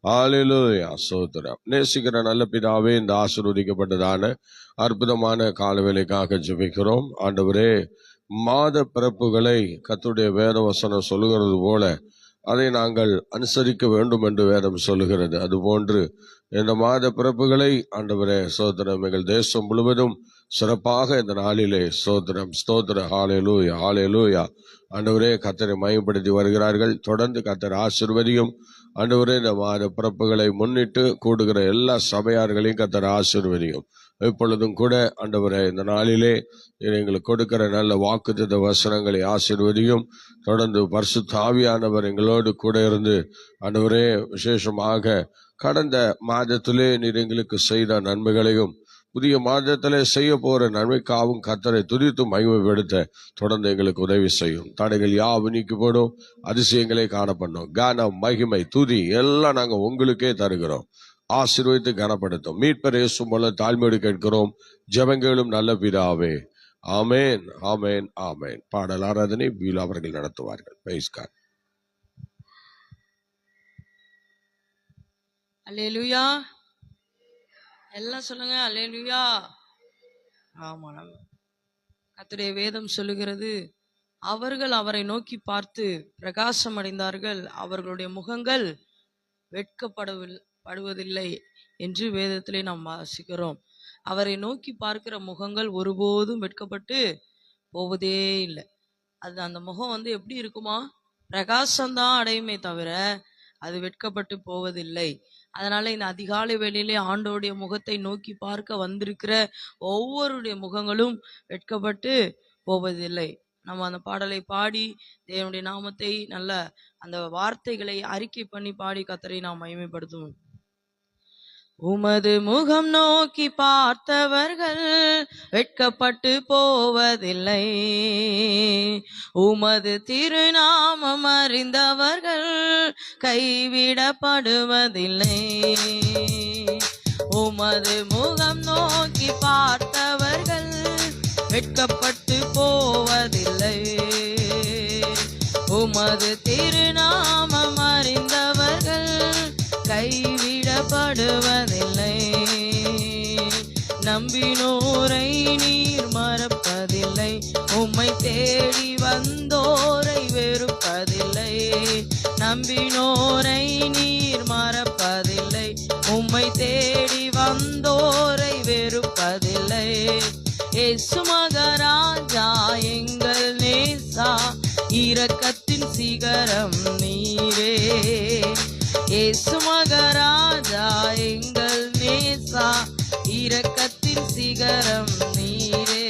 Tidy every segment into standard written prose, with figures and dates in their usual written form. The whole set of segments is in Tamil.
ஹல்லேலூயா. ஸ்தோத்திரம். நேசிக்கிற நல்ல பிதாவே, இந்த ஆசீர்வதிக்கப்பட்டதான அற்புதமான காலவேளைக்காக ஜெபிக்கிறோம். ஆண்டவரே, மாத பிறப்புகளை கர்த்தருடைய வேத வசனம் சொல்லுகிறது போல அதை நாங்கள் அனுசரிக்க வேண்டும் என்று வேதம் சொல்லுகிறது. அதுபோன்று இந்த மாத பிறப்புகளை ஆண்டவரே ஸ்தோத்திரம், எங்கள் தேசம் முழுவதும் சிறப்பாக இந்த நாளிலே ஸ்தோத்திரம் ஸ்தோத்திரம் ஹல்லேலூயா ஹல்லேலூயா. ஆண்டவரே, கர்த்தரை மகிமைப்படுத்தி வருகிறார்கள். தொடர்ந்து கர்த்தர் ஆசீர்வதியும். ஆண்டவரே, இந்த மாத பிறப்புகளை முன்னிட்டு கூடுகிற எல்லா சபையார்களையும் கர்த்தர் ஆசீர்வதியும். இப்பொழுதும் கூட ஆண்டவரே, இந்த நாளிலே எங்களுக்கு கொடுக்கிற நல்ல வாக்குத்தத்த வசனங்களை ஆசீர்வதியும். தொடர்ந்து பரிசுத்த ஆவியானவர் எங்களோடு கூட இருந்து ஆண்டவரே, விசேஷமாக கடந்த மாதத்திலே நீர் எங்களுக்கு செய்த நன்மைகளையும் புதிய மாதத்திலே செய்ய போற நன்மைக்காகவும் கர்த்தரை துதித்து மகிமைப்படுத்த தொடர்ந்து எங்களுக்கு உதவி செய்யும். தடைகள் யாவும் நீக்கி போடும், அதிசயங்களை காணப்படும். கனம், மகிமை, துதி எல்லாம் நாங்க உங்களுக்கே தருகிறோம். ஆசீர்வதித்து கனப்படுத்தும். மீட்பர் இயேசு மூலம் தாழ்மையோடு கேட்கிறோம் ஜெபங்களும் நல்ல பிதாவே. ஆமேன் ஆமேன் ஆமேன். பாடல் ஆராதனை வீல் அவர்கள் நடத்துவார்கள். Praise God. அல்லேலூயா. எல்லாம் சொல்லுங்க அல்லேலூயா. ஆமா, கர்த்தருடைய வேதம் சொல்லுகிறது, அவர்கள் அவரை நோக்கி பார்த்து பிரகாசம் அடைந்தார்கள், அவர்களுடைய முகங்கள் வெட்கப்படுவதில்லை என்று வேதத்திலே நாம் வாசிக்கிறோம். அவரை நோக்கி பார்க்கிற முகங்கள் ஒருபோதும் வெட்கப்பட்டு போவதே இல்லை. அது அந்த முகம் எப்படி இருக்குமா? பிரகாசம்தான் அடையுமே தவிர அது வெட்கப்பட்டு போவதில்லை. அதனால இந்த அதிகாலை வேளையிலே ஆண்டவருடைய முகத்தை நோக்கி பார்க்க வந்திருக்கிற ஒவ்வொருடைய முகங்களும் வெட்கப்பட்டு போவதில்லை. நம்ம அந்த பாடலை பாடி தேவனுடைய நாமத்தை நல்ல அந்த வார்த்தைகளை அறிக்கை பண்ணி பாடி கர்த்தரை நாம் மகிமைப்படுத்துவோம். உமது முகம் நோக்கி பார்த்தவர்கள் வெட்கப்பட்டு போவதில்லை, உமது திருநாமம் அறிந்தவர்கள் கைவிடப்படுவதில்லை. உமது முகம் நோக்கி பார்த்தவர்கள் வெட்கப்பட்டு போவதில்லை, உமது திருநாமம் அறிந்தவர்கள் கைவிடப்படுவதில்லை. நம்பினோரை நீர் மறப்பதில்லை, உம்மை தேடி வந்தோரை வெறுப்பதில்லை. நம்பினோரை நீர் மறப்பதில்லை, உம்மை தேடி வந்தோரை வெறுப்பதில்லை. இயேசு மகராஜா எங்கள் நேசா, இரக்கத்தின் சிகரம் நீரே. இயேசு மகராஜா எங்கள் நேசா, இரக்கத்தின் சிகரம் நீரே.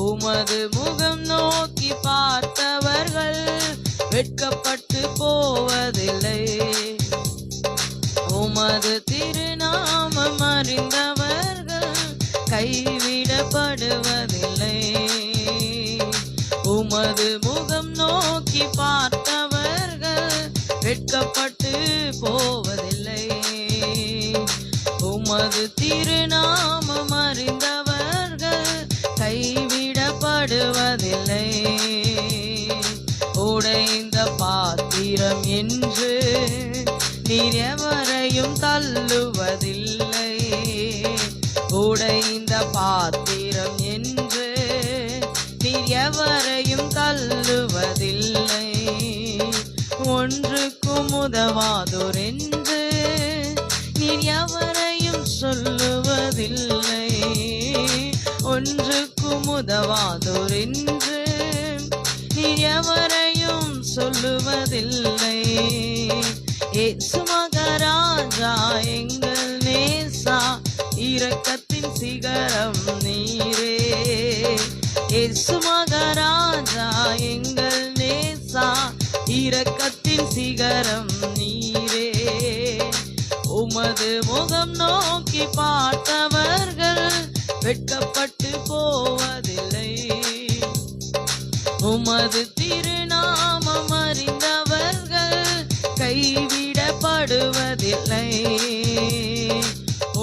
உமது முகம் நோக்கி பார்த்தவர்கள் வெட்கப்பட்டு போவதில்லை, உமது திருநாமம் அறிந்தவர்கள் கைவிடப்படுவதில்லை. உமது முகம் நோக்கி பார்த்தவர்கள் வெட்கப்பட்டு போவதில்லை, உமது திருநாமம் அறிந்தவர்கள் கைவிடப்படுவதில்லை. உடைந்த பாத்திரம் என்று நீர் எவரையும் தள்ளுவதில்லை, உடைந்த பாத்திரம் என்று நீர் எவரையும் தள்ளுவதில்லை. ஒன்றுக்கும் உதவாதோர் என்று நீர் எவரையும் சொல்லுவதில்லை, ஒன்றுக்கும் உதவாதோர் என்று நீர் எவரையும் சொல்லுவதில்லை. இயேசு மகராஜா எங்கள் நேசா, இரக்கத்தின் சிகரம் நீரே. இயேசு மகராஜா எங்கள் நேசா, இரக்கத்தின் சிகரம் நீரே. உமது முகம் நோக்கி பார்த்தவர்கள் வெட்கப்பட்டு போவதில்லை, உமது திருநாமம் அறிந்தவர்கள் கைவிடப்படுவதில்லை.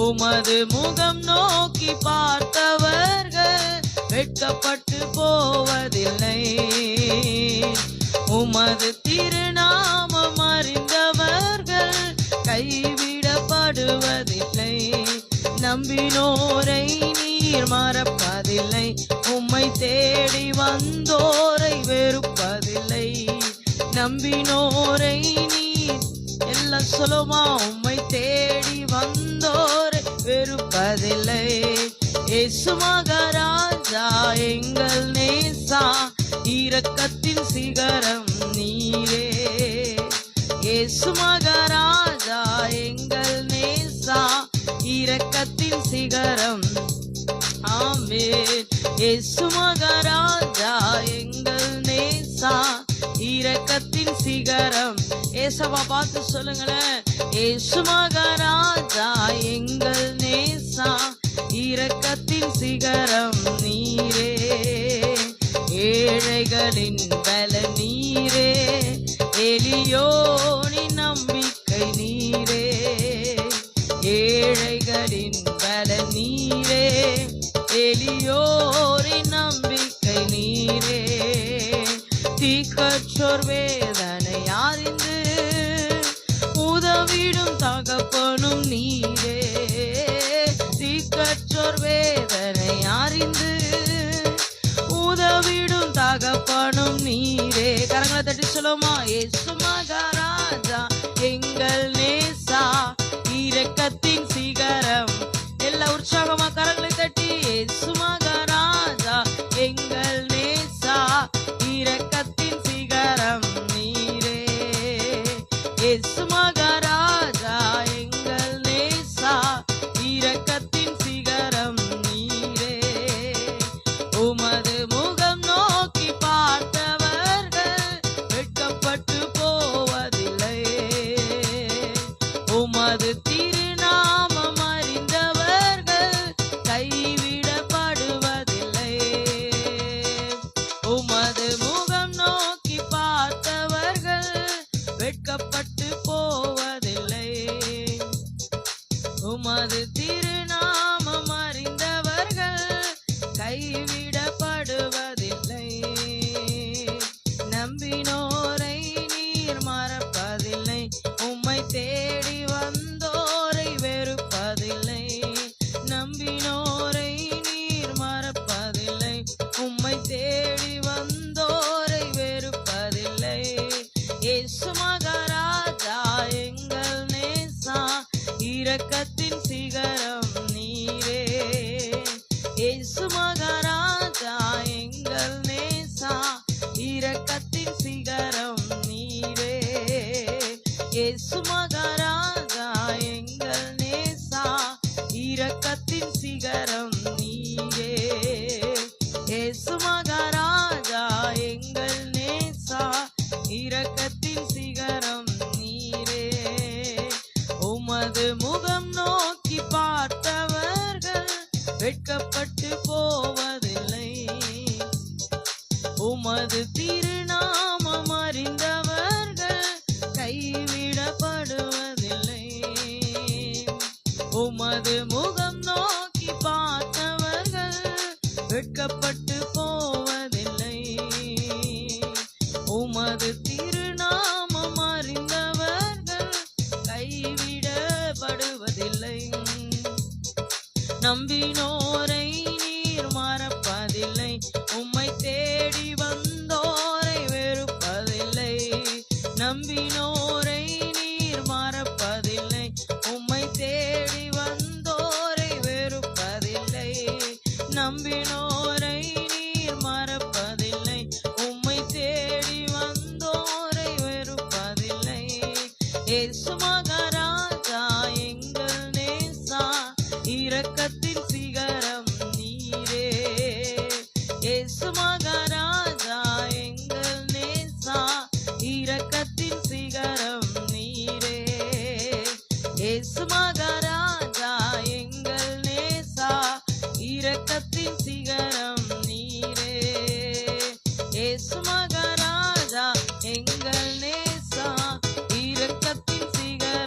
உமது முகம் நோக்கி பார்த்தவர்கள் வெட்கப்பட்டு போவதில்லை, உமது திருநாமம் அறிந்தவர் விடுவதில்லை. நம்பினோரை நீர் மறப்பதில்லை. உம்மை தேடி வந்தோரை வெறுப்பதில்லை. நம்பினோரை நீர் எல்லாம் சொல்லுமா, உம்மை தேடி வந்தோரை வெறுப்பதில்லை. இயேசு மகாராஜா எங்கள் நேசா, இரக்கத்தின் சிகரம் நீரே. இயேசு மகாராஜா எங்கள் நேசா, இரக்கத்தின் சிகரம். ஆமென். இயேசு மகாராஜா எங்கள் நேசா, இரக்கத்தின் சிகரம். ஏசவா பார்த்து சொல்லுங்களேன். இயேசு மகாராஜா எங்கள் நேசா, இரக்கத்தின் சிகரம் நீரே. ஏழைகளின் பல நீரே, எளியோனின் நம்பிக்கை நீரே. ஏழைகளின் பல நீரே, எளியோரின் நம்பிக்கை நீரே. தீக்கற்றோர் வேதனை அறிந்து உதவிடும் தகப்பனும் நீரே. தீக்கற்றோர் வேதனை அறிந்து உதவிடும் தகப்பனும் நீரே. கரங்களை தட்டி சொல்லுமா, இயேசு மகாராஜா எங்கள் நேசா, இரக்கத்தின் சிகரம். எல்லா உற்சாகமா கரங்களை தட்டி, இயேசு மகாராஜா எங்கள் நேசா, இரக்கத்தின் சிகரம் நீரே. இயேசு மகாராஜா எங்கள் நேசா, இரக்கத்தின் சிகரம் நீரே. உமது முகம் நோக்கி பார்த்தவர்கள் வெட்கப்பட்டு போவதில்லை. உமது திருநாமம் அறிந்தவர்கள் கைவிடப்படுவதில்லை. உமது முகம் நோக்கி பார்த்தவர்கள் வெட்கப்பட்டு போவதில்லை. உமது திருநாமம் அறிந்தவர்கள் கைவிடப்படுவதில்லை. நம்பினோரை நீர் மறப்பதில்லை. உம்மை தேடி வந்தோரை வெறுப்பதில்லை. நம்பினோரை நீர் மறப்பதில்லை. உம்மை தேடி வந்தோரை வெறுப்பதில்லை. இயேசு மகாராஜா எங்கள் நேசா, இரக்கத்தின் சிகரம் நீரே. இயேசு மகாராஜா எங்கள் நேசா, இரக்கத்தின் சிகரம் நீரே. இயேசு மகாராஜா எங்கள் நேசா, இரக்கத்தின் சிகரம் நீரே. இயேசு மகாராஜா எங்கள் நேசா, இரக்கத்தின் சிகரம் நீரே. உமது முகம் நோக்கி பார்த்தவர்கள் வெட்கப்பட்டு போவதில்லை. உமது திருநாமம் அறிந்தவர்கள் கைவிடப்படுவதில்லை. உமது முகம் நோக்கி பார்த்தவர்கள் வெட்கப்பட்டு போவதில்லை. உமது திருநாமம் அறிந்தவர்கள் கைவிடப்படுவதில்லை. நம்பினோரை நீர் மறப்பதில்லை. உம்மை தேடி வந்தோரை வெறுப்பதில்லை. நம்பினோரை நீர் மறப்பதில்லை. உம்மை தேடி வந்தோரை வெறுப்பதில்லை. நம்பினோரை நீர் மறப்பதில்லை. உம்மை தேடி வந்தோரை வெறுப்பதில்லை. இயேசு மகாராஜா எங்கள் நேசா, இரக்கத்தின் சிகரம் நீரே. இயேசு மகாராஜா எங்கள் நேசா, இரக்கத்தின் சிகரம் நீரே. இயேசு மகாராஜா எங்கள் நேசா, இரக்கத்தின் சிகரம் நீரே. இயேசு மகாராஜா எங்கள் நேசா, இரக்கத்தின் சிகரம்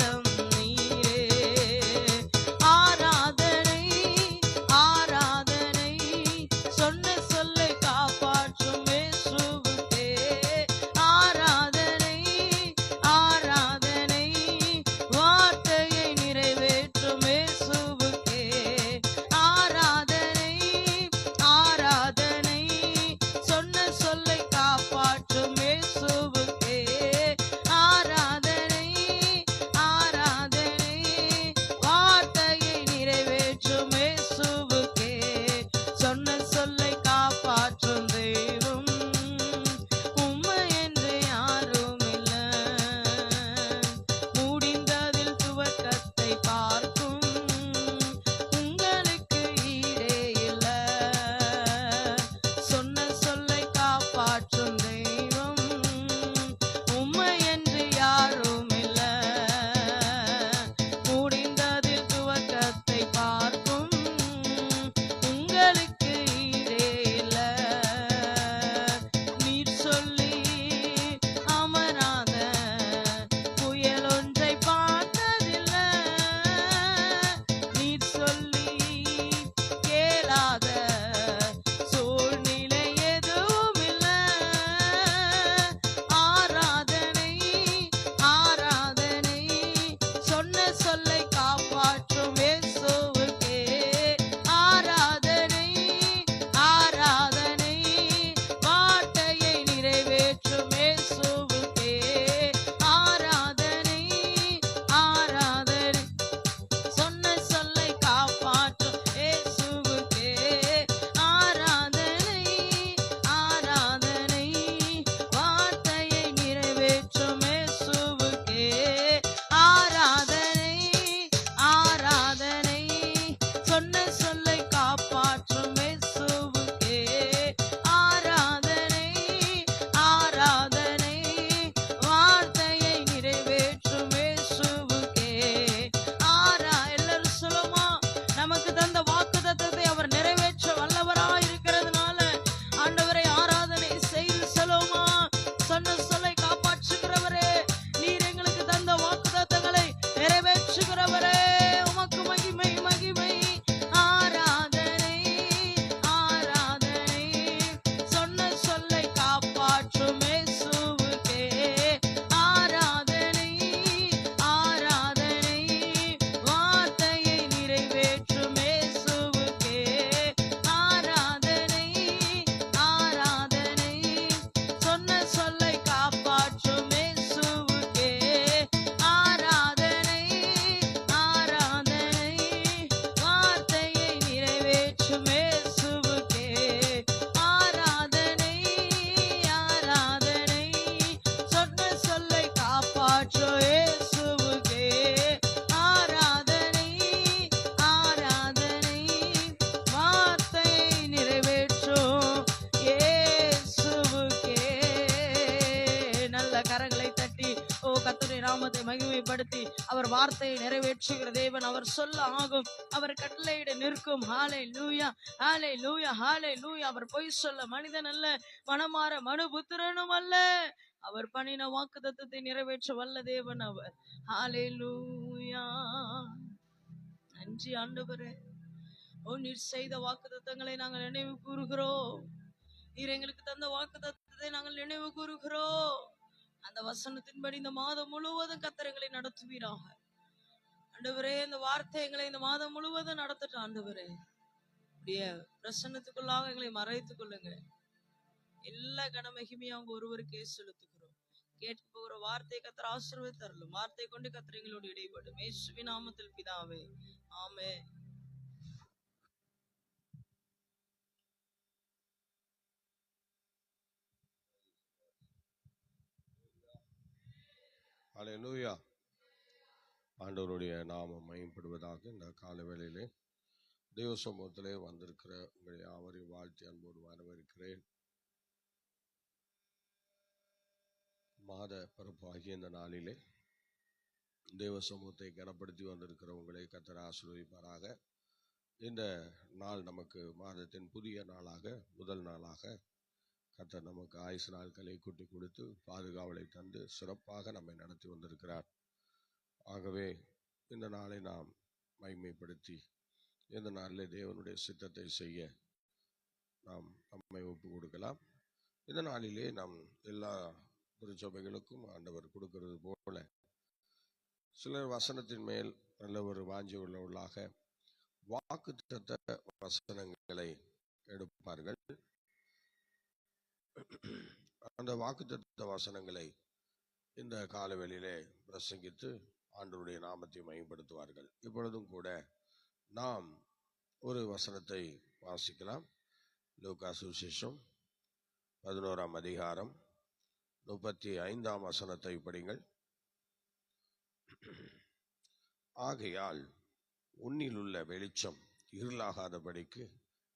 நாமத்தை மகிமைப்படுத்தி அவர் வார்த்தையை நிறைவேற்றுகிற தேவன். அவர் சொல்ல ஆகும், அவர் கட்டளையிட நிற்கும். ஹல்லேலூயா, ஹல்லேலூயா, ஹல்லேலூயா. அவர் பொய் சொல்ல மனிதன் அல்ல, மனமாற மனுபுத்திரனும் அல்ல. அவர் பண்ணின வாக்குத்தத்தத்தை நிறைவேற்ற வல்ல தேவன் அவர். ஹல்லேலூயா. நன்றி ஆண்டவரே. நீர் செய்த வாக்குத்தத்தங்களை நாங்கள் நினைவு கூறுகிறோம். நீர் எங்களுக்கு தந்த வாக்குத்தத்தத்தை நாங்கள் நினைவு கூறுகிறோம். அந்த வசனத்தின்படி இந்த மாதம் முழுவதும் கர்த்தர் எங்களை நடத்துவீராக ஆண்டவரே. இந்த வார்த்தை எங்களை இந்த மாதம் முழுவதும் நடத்தட்டும் ஆண்டவரே. அப்படியே பிரசன்னத்துக்குள்ளாக எங்களை மறைத்துக் கொள்ளுங்க. எல்லா கனமகிமையும் அவங்க ஒருவருக்கே செலுத்துகிறோம். கேட்க போகிற வார்த்தை கர்த்தர் ஆசீர்வதித்து அருளும். வார்த்தை கொண்டு கர்த்தர் எங்களோடு இடைப்படும். இயேசுவின் நாமத்தில் பிதாவே, ஆமென். ஹல்லேலூயா. ஆண்டவருடைய நாமம் மகிமைப்படுவதாக. இந்த கால வேளையிலே தேவ சமூகத்திலே வந்திருக்கிற உங்களை யாவரையும் வாழ்த்தி அன்போடு வரவேற்கிறேன். மாத பிறப்பு ஆகிய இந்த நாளிலே தேவ சமூகத்தை கனப்படுத்தி வந்திருக்கிற உங்களை கர்த்தர் ஆசீர்வதிப்பாராக. இந்த நாள் நமக்கு மாதத்தின் புதிய நாளாக, முதல் நாளாக கர்த்தர் நமக்கு ஆயுசு நாட்களை கூட்டி கொடுத்து பாதுகாவலை தந்து சிறப்பாக நம்மை நடத்தி வந்திருக்கிறார். ஆகவே இந்த நாளை நாம் மகிமைப்படுத்தி இந்த நாளிலே தேவனுடைய சித்தத்தை செய்ய நாம் நம்மை ஒப்பு கொடுக்கலாம். இந்த நாளிலே நாம் எல்லா திருச்சபைகளுக்கும் ஆண்டவர் கொடுக்கிறது போல சிலர் வசனத்தின் மேல் நல்ல ஒரு வாஞ்சி உள்ளவர்களாக வாக்குத்தத்த வசனங்களை எடுப்பார்கள். அந்த வாக்குத்தத்த வசனங்களை இந்த காலவெளியிலே பிரசங்கித்து ஆண்டவருடைய நாமத்தை மகிமைப்படுத்துவார்கள். இப்பொழுதும் கூட நாம் ஒரு வசனத்தை வாசிக்கலாம். லூக்கா சுவிசேஷம் 11ஆம் அதிகாரம் 35ஆம் வசனத்தை படிங்கள். ஆகையால் உன்னிலுள்ள வெளிச்சம் இருளாகாதபடிக்கு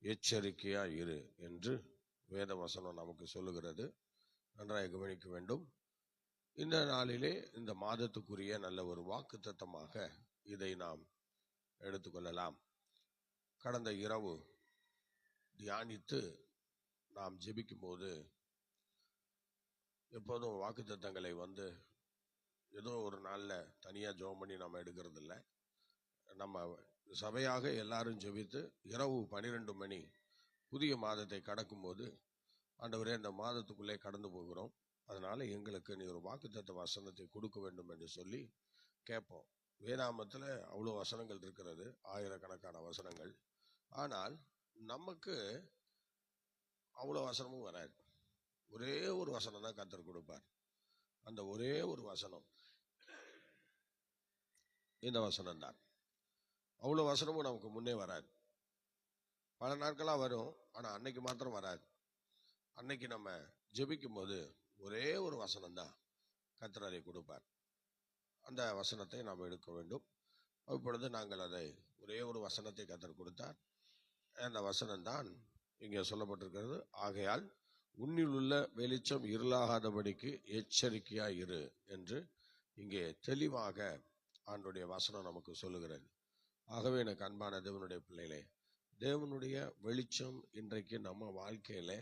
எச்சரிக்கையா இரு என்று வேத வசனம் நமக்கு சொல்லுகிறது. நன்றாக கவனிக்க வேண்டும். இந்த நாளிலே இந்த மாதத்துக்குரிய நல்ல ஒரு வாக்குத்தத்தமாக இதை நாம் எடுத்துக்கொள்ளலாம். கடந்த இரவு தியானித்து நாம் ஜெபிக்கும் போது எப்போதும் வாக்குத்தத்தங்களை ஏதோ ஒரு நாளில் தனியாக ஜெபம் பண்ணி நம்ம எடுக்கிறது இல்லை. நம்ம சபையாக எல்லாரும் ஜெபித்து இரவு 12 மணி புதிய மாதத்தை கடக்கும்போது, ஆண்டவரே இந்த மாதத்துக்குள்ளே கடந்து போகிறோம், அதனால எங்களுக்கு நீ ஒரு வாக்குத்தத்த வசனத்தை கொடுக்க வேண்டும் என்று சொல்லி கேட்போம். வேதாமத்தில் அவ்வளோ வசனங்கள் இருக்கிறது, ஆயிரக்கணக்கான வசனங்கள். ஆனால் நமக்கு அவ்வளோ வசனமும் வராது. ஒரே ஒரு வசனம் தான் கர்த்தர் கொடுப்பார். அந்த ஒரே ஒரு வசனம் இந்த வசனம் தான். அவ்வளோ வசனமும் நமக்கு முன்னே வராது. பல நாட்களாக வரும், ஆனால் அன்னைக்கு மாத்திரம் வராது. அன்னைக்கு நம்ம ஜெபிக்கும் போது ஒரே ஒரு வசனம் தான் கர்த்தர் அதை கொடுப்பார். அந்த வசனத்தை நாம் எடுக்க வேண்டும். இப்பொழுது நாங்கள் அதை ஒரே ஒரு வசனத்தை கர்த்தர் கொடுத்தார். அந்த வசனம் தான் இங்கே சொல்லப்பட்டிருக்கிறது. ஆகையால் உன்னில் உள்ள வெளிச்சம் இருளாகாதபடிக்கு எச்சரிக்கையா இரு என்று இங்கே தெளிவாக ஆண்டுடைய வசனம் நமக்கு சொல்லுகிறது. ஆகவே எனக்கு அன்பான தேவனுடைய பிள்ளைகளே, தேவனுடைய வெளிச்சம் இன்றைக்கு நம்ம வாழ்க்கையில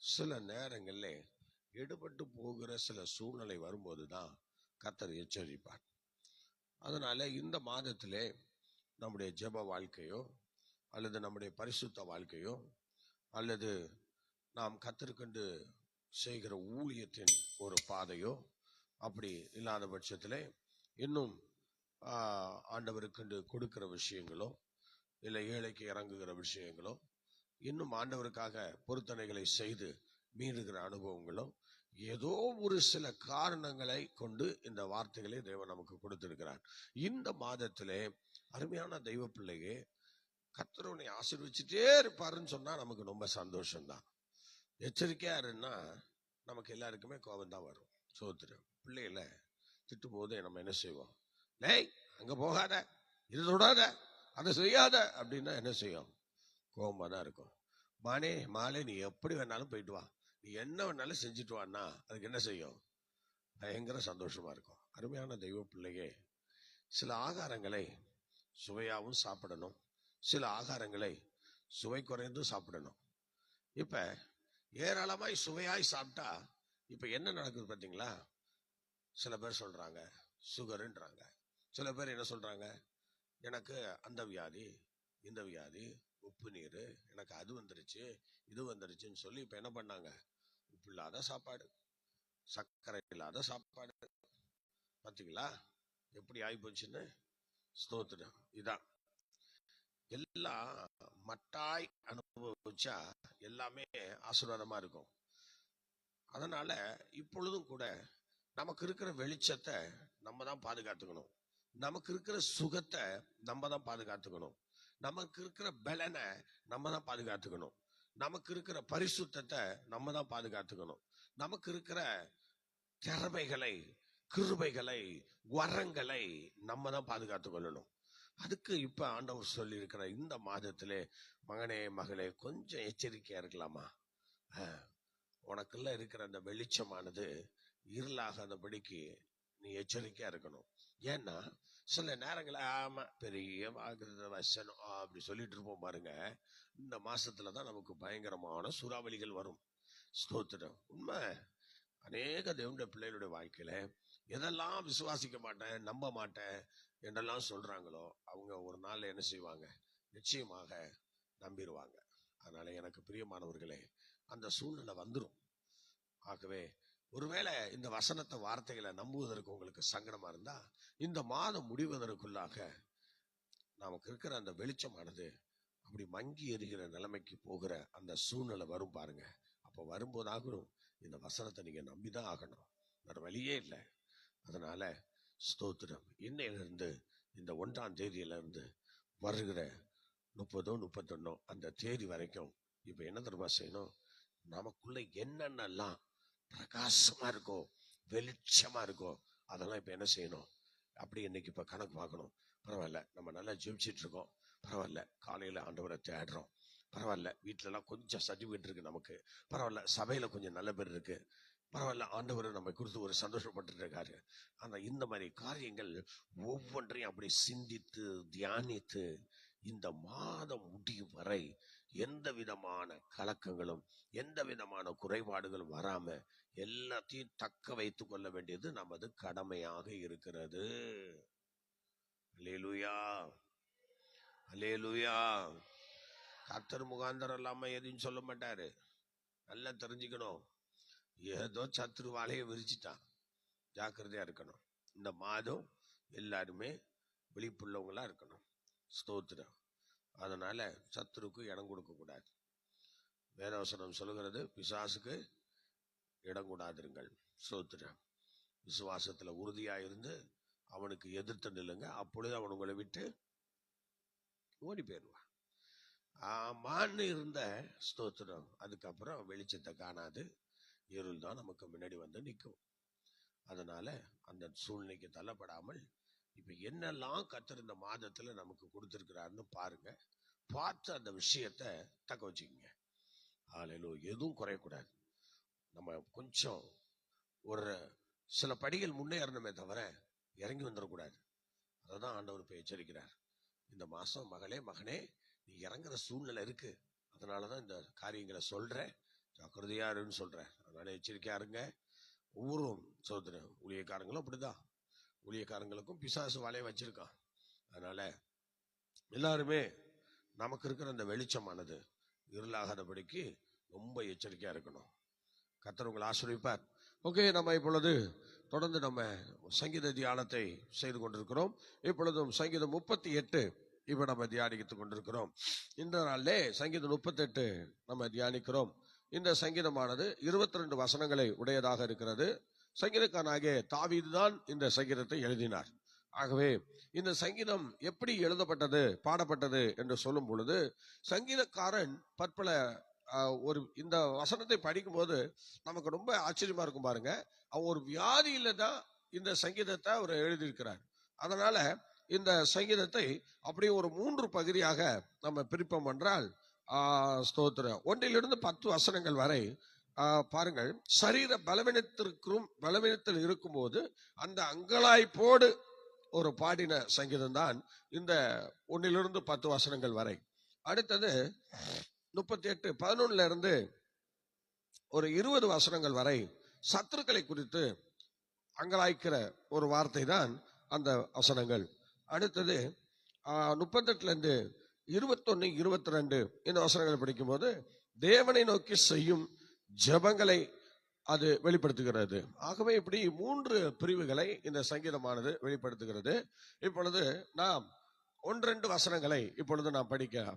சில நேரங்களில் எடுபட்டு போகிற சில சூழ்நிலை வரும்போது தான் கர்த்தர் எச்சரிப்பார். அதனால இந்த மாதத்திலே நம்முடைய ஜெப வாழ்க்கையோ அல்லது நம்முடைய பரிசுத்த வாழ்க்கையோ அல்லது நாம் கர்த்தருக்கென்று செய்கிற ஊழியத்தின் ஒரு பாதையோ அப்படி இல்லாத பட்சத்திலே இன்னும் ஆண்டவருக்கென்று கொடுக்கிற விஷயங்களோ இல்லை ஏழைக்கு இறங்குகிற விஷயங்களோ இன்னும் ஆண்டவருக்காக பொருத்தனைகளை செய்து மீறுகிற அனுபவங்களோ ஏதோ ஒரு சில காரணங்களை கொண்டு இந்த வார்த்தைகளை தேவன் நமக்கு கொடுத்திருக்கிறார். இந்த மாதத்திலே அருமையான தெய்வ பிள்ளையே, கர்த்தர் உன்னை ஆசீர்வதிச்சுட்டே இருப்பாருன்னு சொன்னா நமக்கு ரொம்ப சந்தோஷம்தான். எச்சரிக்கையா இருந்தா நமக்கு எல்லாருக்குமே கோபம் தான் வரும். சோத்திரம் பிள்ளைகளை திட்டும் போது நம்ம என்ன செய்வோம்? டேய் அங்க போகாத, இது தொடாத, அதை செய்யாத அப்படின்னா என்ன செய்யும்? கோபமா தான் இருக்கும். மாலே நீ எப்படி வேணாலும் போயிட்டு வா, நீ என்ன வேணாலும் செஞ்சுட்டு வான்னா அதுக்கு என்ன செய்யும்? பயங்கர சந்தோஷமா இருக்கும். அருமையான தெய்வ பிள்ளையே, சில ஆகாரங்களை சுவையாகவும் சாப்பிடணும், சில ஆகாரங்களை சுவை குறைந்தும் சாப்பிடணும். இப்ப ஏராளமாய் சுவையாய் சாப்பிட்டா இப்ப என்ன நடக்குது பார்த்தீங்களா? சில பேர் சொல்றாங்க சுகருன்றாங்க. சில பேர் என்ன சொல்றாங்க, எனக்கு அந்த வியாதி, இந்த வியாதி, உப்பு நீர், எனக்கு அது வந்துருச்சு, இது வந்துருச்சுன்னு சொல்லி இப்ப என்ன பண்ணாங்க, உப்பு இல்லாத சாப்பாடு, சர்க்கரை இல்லாத சாப்பாடு. பார்த்தீங்களா எப்படி ஆகி போச்சுன்னு? ஸ்தோத்திரம். இதான் எல்லாம் மட்டாய் அனுபவிச்சா எல்லாமே ஆசீர்வாதமா இருக்கும். அதனால இப்பொழுதும் கூட நமக்கு இருக்கிற வெளிச்சத்தை நம்ம தான் பாதுகாத்துக்கணும், நமக்கு இருக்கிற சுகத்தை நம்ம தான் பாதுகாத்துக்கணும், நமக்கு இருக்கிற பலனை நம்ம தான் பாதுகாத்துக்கணும், நமக்கு இருக்கிற பரிசுத்தத்தை நம்ம தான் பாதுகாத்துக்கணும், நமக்கு இருக்கிற திறமைகளை, கிருபைகளை, வரங்களை நம்ம தான் பாதுகாத்து கொள்ளணும். அதுக்கு இப்ப ஆண்டவர் சொல்லி இருக்கிற இந்த மாதத்திலே, மகனே மகளே, கொஞ்சம் எச்சரிக்கையா இருக்கலாமா? உனக்குள்ள இருக்கிற அந்த வெளிச்சமானது இருளாகாதபடிக்கு நீ எச்சரிக்கையா இருக்கணும். ஏன்னா சில நேரங்கள ஆமா பெரிய வாக்குத்த வசனம் அப்படி சொல்லிட்டு இருப்போம் பாருங்க, இந்த மாசத்துலதான் நமக்கு பயங்கரமான சூறாவளிகள் வரும். ஸ்தோத்திரம். உண்மை. அநேக தேவனுடைய பிள்ளைகளுடைய வாழ்க்கையில எதெல்லாம் விசுவாசிக்க மாட்டேன், நம்ப மாட்டேன் என்றெல்லாம் சொல்றாங்களோ அவங்க ஒரு நாள் என்ன செய்வாங்க, நிச்சயமாக நம்பிடுவாங்க. அதனால எனக்கு பிரியமானவர்களே, அந்த சூழ்நிலை வந்துடும். ஆகவே ஒருவேளை இந்த வசனத்தை, வார்த்தைகளை நம்புவதற்கு உங்களுக்கு சங்கடமா இருந்தா, இந்த மாதம் முடிவதற்குள்ளாக நமக்கு இருக்கிற அந்த வெளிச்சமானது அப்படி மங்கி எறிகிற நிலைமைக்கு போகிற அந்த சூழ்நிலை வரும் பாருங்க. அப்போ வரும்போது ஆகணும், இந்த வசனத்தை நீங்க நம்பிதான் ஆகணும், வேற வழியே இல்லை. அதனால ஸ்தோத்திரம். இன்னையிலிருந்து இந்த 1ஆம் தேதியிலிருந்து வருகிற 30, 31 அந்த தேதி வரைக்கும் இப்ப என்ன தெரியுமா செய்யணும், நமக்குள்ள என்னென்னலாம் பிரகாசமா இருக்கோ, வெளிச்சமா இருக்கோ, அதெல்லாம் இப்ப என்ன செய்யணும், அப்படி இன்னைக்கு இப்ப கணக்கு பார்க்கணும். பரவாயில்ல, நம்ம நல்லா ஜெபிச்சிட்டு இருக்கோம், பரவாயில்ல, காலையில ஆண்டவரை தேடுறோம், பரவாயில்ல, வீட்டுல எல்லாம் கொஞ்சம் சர்டிபிகேட் இருக்கு நமக்கு, பரவாயில்ல, சபையில கொஞ்சம் நல்ல பேர் இருக்கு, பரவாயில்ல, ஆண்டவர் நம்ம குறித்து ஒரு சந்தோஷப்பட்டு இருக்காரு. ஆனா இந்த மாதிரி காரியங்கள் ஒவ்வொன்றையும் அப்படி சிந்தித்து தியானித்து இந்த மாதம் முடியும் வரை எந்த விதமான கலக்கங்களும், எந்த விதமான குறைபாடுகளும் வராம எல்லாத்தையும் தக்க வைத்துக் கொள்ள வேண்டியது நமது கடமையாக இருக்கிறது. அல்லேலூயா, அல்லேலூயா. கர்த்தர் முகாந்தரம் இல்லாம எதையும் சொல்ல மாட்டாரு. நல்லா தெரிஞ்சுக்கணும். ஏதோ சத்துரு வாழையை விரிச்சிட்டான், ஜாக்கிரதையா இருக்கணும். இந்த மாதம் எல்லாருமே விழிப்புள்ளவங்களா இருக்கணும். ஸ்தோத்திரம். அதனால சத்துருக்கு இடம் கொடுக்க கூடாது. வேதவசனம் சொல்லுகிறது, பிசாசுக்கு இடம் கூடாதிருங்கள். ஸ்தோத்திரம். விசுவாசத்துல உறுதியா இருந்து அவனுக்கு எதிர்த்து நில்லுங்க, அப்பொழுது அவன் உங்களை விட்டு ஓடி போயிடுவான். ஆமான்னு இருந்த ஸ்தோத்திரம், அதுக்கப்புறம் வெளிச்சத்தை காணாது இருள் தான் நமக்கு முன்னாடி வந்து நிற்கும். அதனால அந்த சூழ்நிலைக்கு தள்ளப்படாமல் இப்ப என்னெல்லாம் கர்த்தர் இந்த மாதத்துல நமக்கு கொடுத்திருக்கிறாருன்னு பாருங்க, பார்த்து அந்த விஷயத்தை தக்க வச்சுக்கோங்க. ஹல்லேலூயா. எதுவும் குறையக்கூடாது. நம்ம கொஞ்சம் ஒரு சில படிகள் முன்னேறணுமே தவிர இறங்கி வந்துடக்கூடாது. அதான் ஆண்டவர் இப்ப எச்சரிக்கிறார். இந்த மாசம் மகளே மகனே, நீ இறங்குற சூழ்நிலை இருக்கு, அதனாலதான் இந்த காரியங்களை சொல்றேன், ஜாக்கிரதையா இருன்னு சொல்றேன். அதனால எச்சரிக்கையா இருங்க. ஒவ்வொரு சோதனை ஊழியக்காரங்களும் அப்படிதான், ஊழியக்காரங்களுக்கும் பிசாசு வலைய வச்சிருக்கான். அதனால எல்லாருமே நமக்கு இருக்கிற அந்த வெளிச்சமானது இருளாகாதபடிக்கு ரொம்ப எச்சரிக்கையா இருக்கணும். கர்த்தர் உங்களை ஆசீர்வதிப்பார். ஓகே, நம்ம இப்பொழுது தொடர்ந்து நம்ம சங்கீத தியானத்தை செய்து கொண்டிருக்கிறோம். இப்பொழுதும் சங்கீதம் 38 இப்ப நம்ம தியானித்துக் கொண்டிருக்கிறோம். இந்த நாளிலே சங்கீதம் 38 நம்ம தியானிக்கிறோம். இந்த சங்கீதமானது 22 வசனங்களை உடையதாக இருக்கிறது. சங்கீதக்காரனாகிய தாவீது தான் இந்த சங்கீதத்தை எழுதினார். ஆகவே இந்த சங்கீதம் எப்படி எழுதப்பட்டது, பாடப்பட்டது என்று சொல்லும் பொழுது, சங்கீதக்காரன் பற்பல ஒரு இந்த வசனத்தை படிக்கும் போது நமக்கு ரொம்ப ஆச்சரியமா இருக்கும் பாருங்க. அவன் ஒரு வியாதியில தான் இந்த சங்கீதத்தை அவர் எழுதியிருக்கிறார். அதனால இந்த சங்கீதத்தை அப்படியே ஒரு 3 பகுதியாக நம்ம பிரிப்போம் என்றால், ஸ்தோத்திரம், 1 to 10 வசனங்கள் வரை பாருங்கள், சரீர பலவீனத்தில் இருக்கும்போது அந்த அங்கலாய்ப்போடு ஒரு பாடின சங்கீதம் தான் இந்த 1 to 10 வசனங்கள் வரை. அடுத்தது 38, 11 இருந்து ஒரு 20 வசனங்கள் வரை சத்துருக்களை குறித்து அங்கலாய்க்கிற ஒரு வார்த்தை தான் அந்த வசனங்கள். அடுத்தது 38 இருந்து 21, 22 இந்த வசனங்களை படிக்கும் போது தேவனை நோக்கி செய்யும் ஜெபங்களை அது வெளிப்படுத்துகிறது. ஆகவே இப்படி 3 பிரிவுகளை இந்த சங்கீதமானது வெளிப்படுத்துகிறது. இப்பொழுது நாம் 1-2 வசனங்களை இப்பொழுது நாம்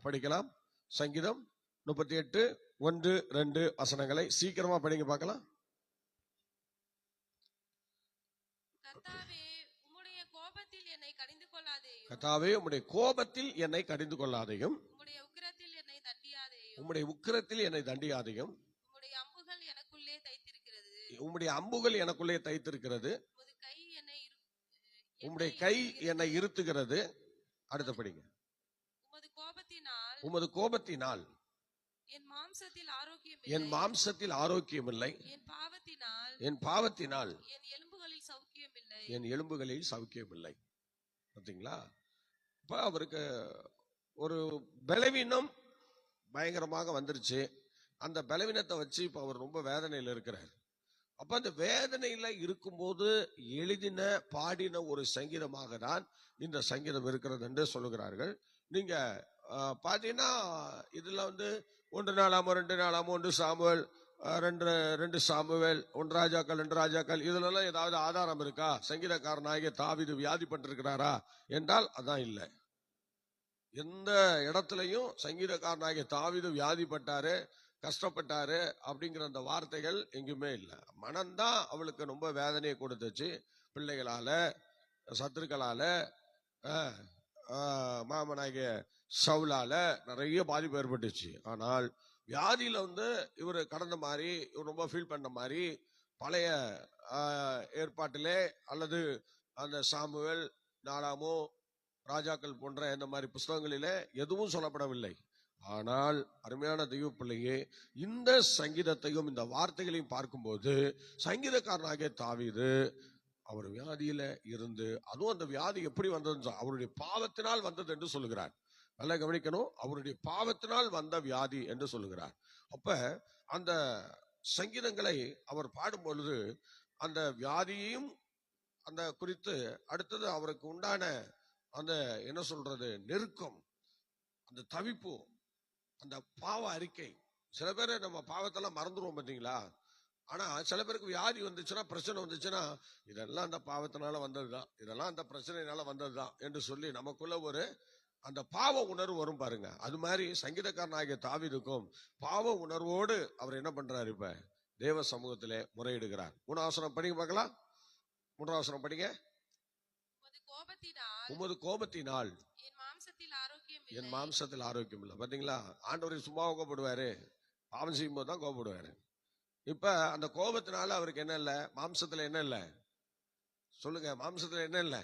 படிக்கலாம். சங்கீதம் 38, 1-2 வசனங்களை சீக்கிரமா படிங்க பார்க்கலாம். கர்த்தாவே, உம்முடைய கோபத்தில் என்னை கடிந்து கொள்ளாதேயும். கர்த்தாவே, உம்முடைய கோபத்தில் என்னை கடிந்து கொள்ளாதேயும். உம்முடைய உக்கிரத்தில் என்னை தண்டியாதேயும். உம்முடைய உக்கிரத்தில் என்னை தண்டியாதேயும். உம்முடைய அம்புகள் எனக்குள்ளே தைத்திருக்கிறது. உம்முடைய அம்புகள் எனக்குள்ளே தைத்திருக்கிறது. உம்முடைய கை என்னை இருத்துகிறது. அடுத்து படிங்க. உமது கோபத்தினால் என் மாம்சத்தில் ஆரோக்கியம் இல்லை. என் பாவத்தினால் என் எலும்புகளில் சௌக்கியம் இல்லை. பார்த்தீங்களா? இப்ப அவருக்கு ஒரு பலவீனம் பயங்கரமாக வந்துருச்சு. அந்த பலவீனத்தை வச்சு இப்ப அவர் ரொம்ப வேதனையில் இருக்கிறார். அப்ப அந்த வேதனையில இருக்கும்போது எழுதின பாடின ஒரு சங்கீதமாக தான் இந்த சங்கீதம் இருக்கிறது என்று சொல்லுகிறார்கள். நீங்க பாத்தீங்கன்னா இதுல 1 நாளாமோ 2 நாளாமோ 1 சாமுவேல் 2 சாமுவேல் 1 ராஜாக்கள் 2 ராஜாக்கள் இதுல எல்லாம் ஏதாவது ஆதாரம் இருக்கா? சங்கீதக்காரனாகிய தாவீது வியாதிப்பட்டிருக்கிறாரா என்றால் அதான் இல்லை. எந்த இடத்துலையும் சங்கீதக்காரனாகிய தாவீது வியாதிப்பட்டாரு, கஷ்டப்பட்டாரு அப்படிங்கிற அந்த வார்த்தைகள் எங்குமே இல்லை. மனம்தான் அவளுக்கு ரொம்ப வேதனையை கொடுத்துச்சு. பிள்ளைகளால, சத்துருக்களால, மாமனாகிய சவுலால நிறைய பாதிப்பு ஏற்பட்டுச்சு. ஆனால் வியாதியில இவர் கடந்த மாதிரி, இவர் ரொம்ப ஃபீல் பண்ண மாதிரி பழைய ஏற்பாட்டிலே அல்லது அந்த சாமுவேல், நாளாமோ, ராஜாக்கள் போன்ற இந்த மாதிரி புஸ்தகங்களிலே எதுவும் சொல்லப்படவில்லை. ஆனால் அருமையான தெய்வ பிள்ளையே, இந்த சங்கீதத்தையும் இந்த வார்த்தைகளையும் பார்க்கும்போது சங்கீதக்காரனாகிய தாவீது அவர் வியாதியில இருந்து, அதுவும் அந்த வியாதி எப்படி வந்தது? அவருடைய பாவத்தினால் வந்தது என்று சொல்லுகிறார். நல்லா கவனிக்கணும், அவருடைய பாவத்தினால் வந்த வியாதி என்று சொல்லுகிறார். அப்ப அந்த சங்கீதங்களை அவர் பாடும் பொழுது அந்த வியாதியையும் அந்த குறித்து, அடுத்தது அவருக்கு உண்டான அந்த என்ன சொல்றது நெருக்கம், அந்த தவிப்பு, அந்த பாவ அறிக்கை. சில பேர் நம்ம பாவத்தெல்லாம் மறந்துடுவோம் பார்த்தீங்களா? ஆனா சில பேருக்கு வியாதி வந்துச்சுன்னா, பிரச்சனை வந்துச்சுன்னா, இதெல்லாம் அந்த பாவத்தினால வந்ததுதான், இதெல்லாம் அந்த பிரச்சனையினால வந்ததுதான் என்று சொல்லி நமக்குள்ள ஒரு அந்த பாவ உணர்வு வரும் பாருங்க. அது மாதிரி சங்கீதக்காரனாகிய தாவீதுக்கும் பாவ உணர்வோடு அவர் என்ன பண்றாரு? இப்ப தேவ சமூகத்திலே முறையிடுகிறார். 3 வசனம் படிங்க பார்க்கலாம். 3 வசனம் படிங்க. உமது கோபத்தினால் என் மாம்சத்தில் ஆரோக்கியம் இல்லை. பாத்தீங்களா? ஆண்டவர் சும்மா கோபப்படுவாரு, பாவம் செய்யும் போது தான் கோபப்படுவாரு. இப்ப அந்த கோபத்தினால அவருக்கு என்ன இல்லை? மாம்சத்துல என்ன இல்லை? சொல்லுங்க, மாம்சத்துல என்ன இல்லை?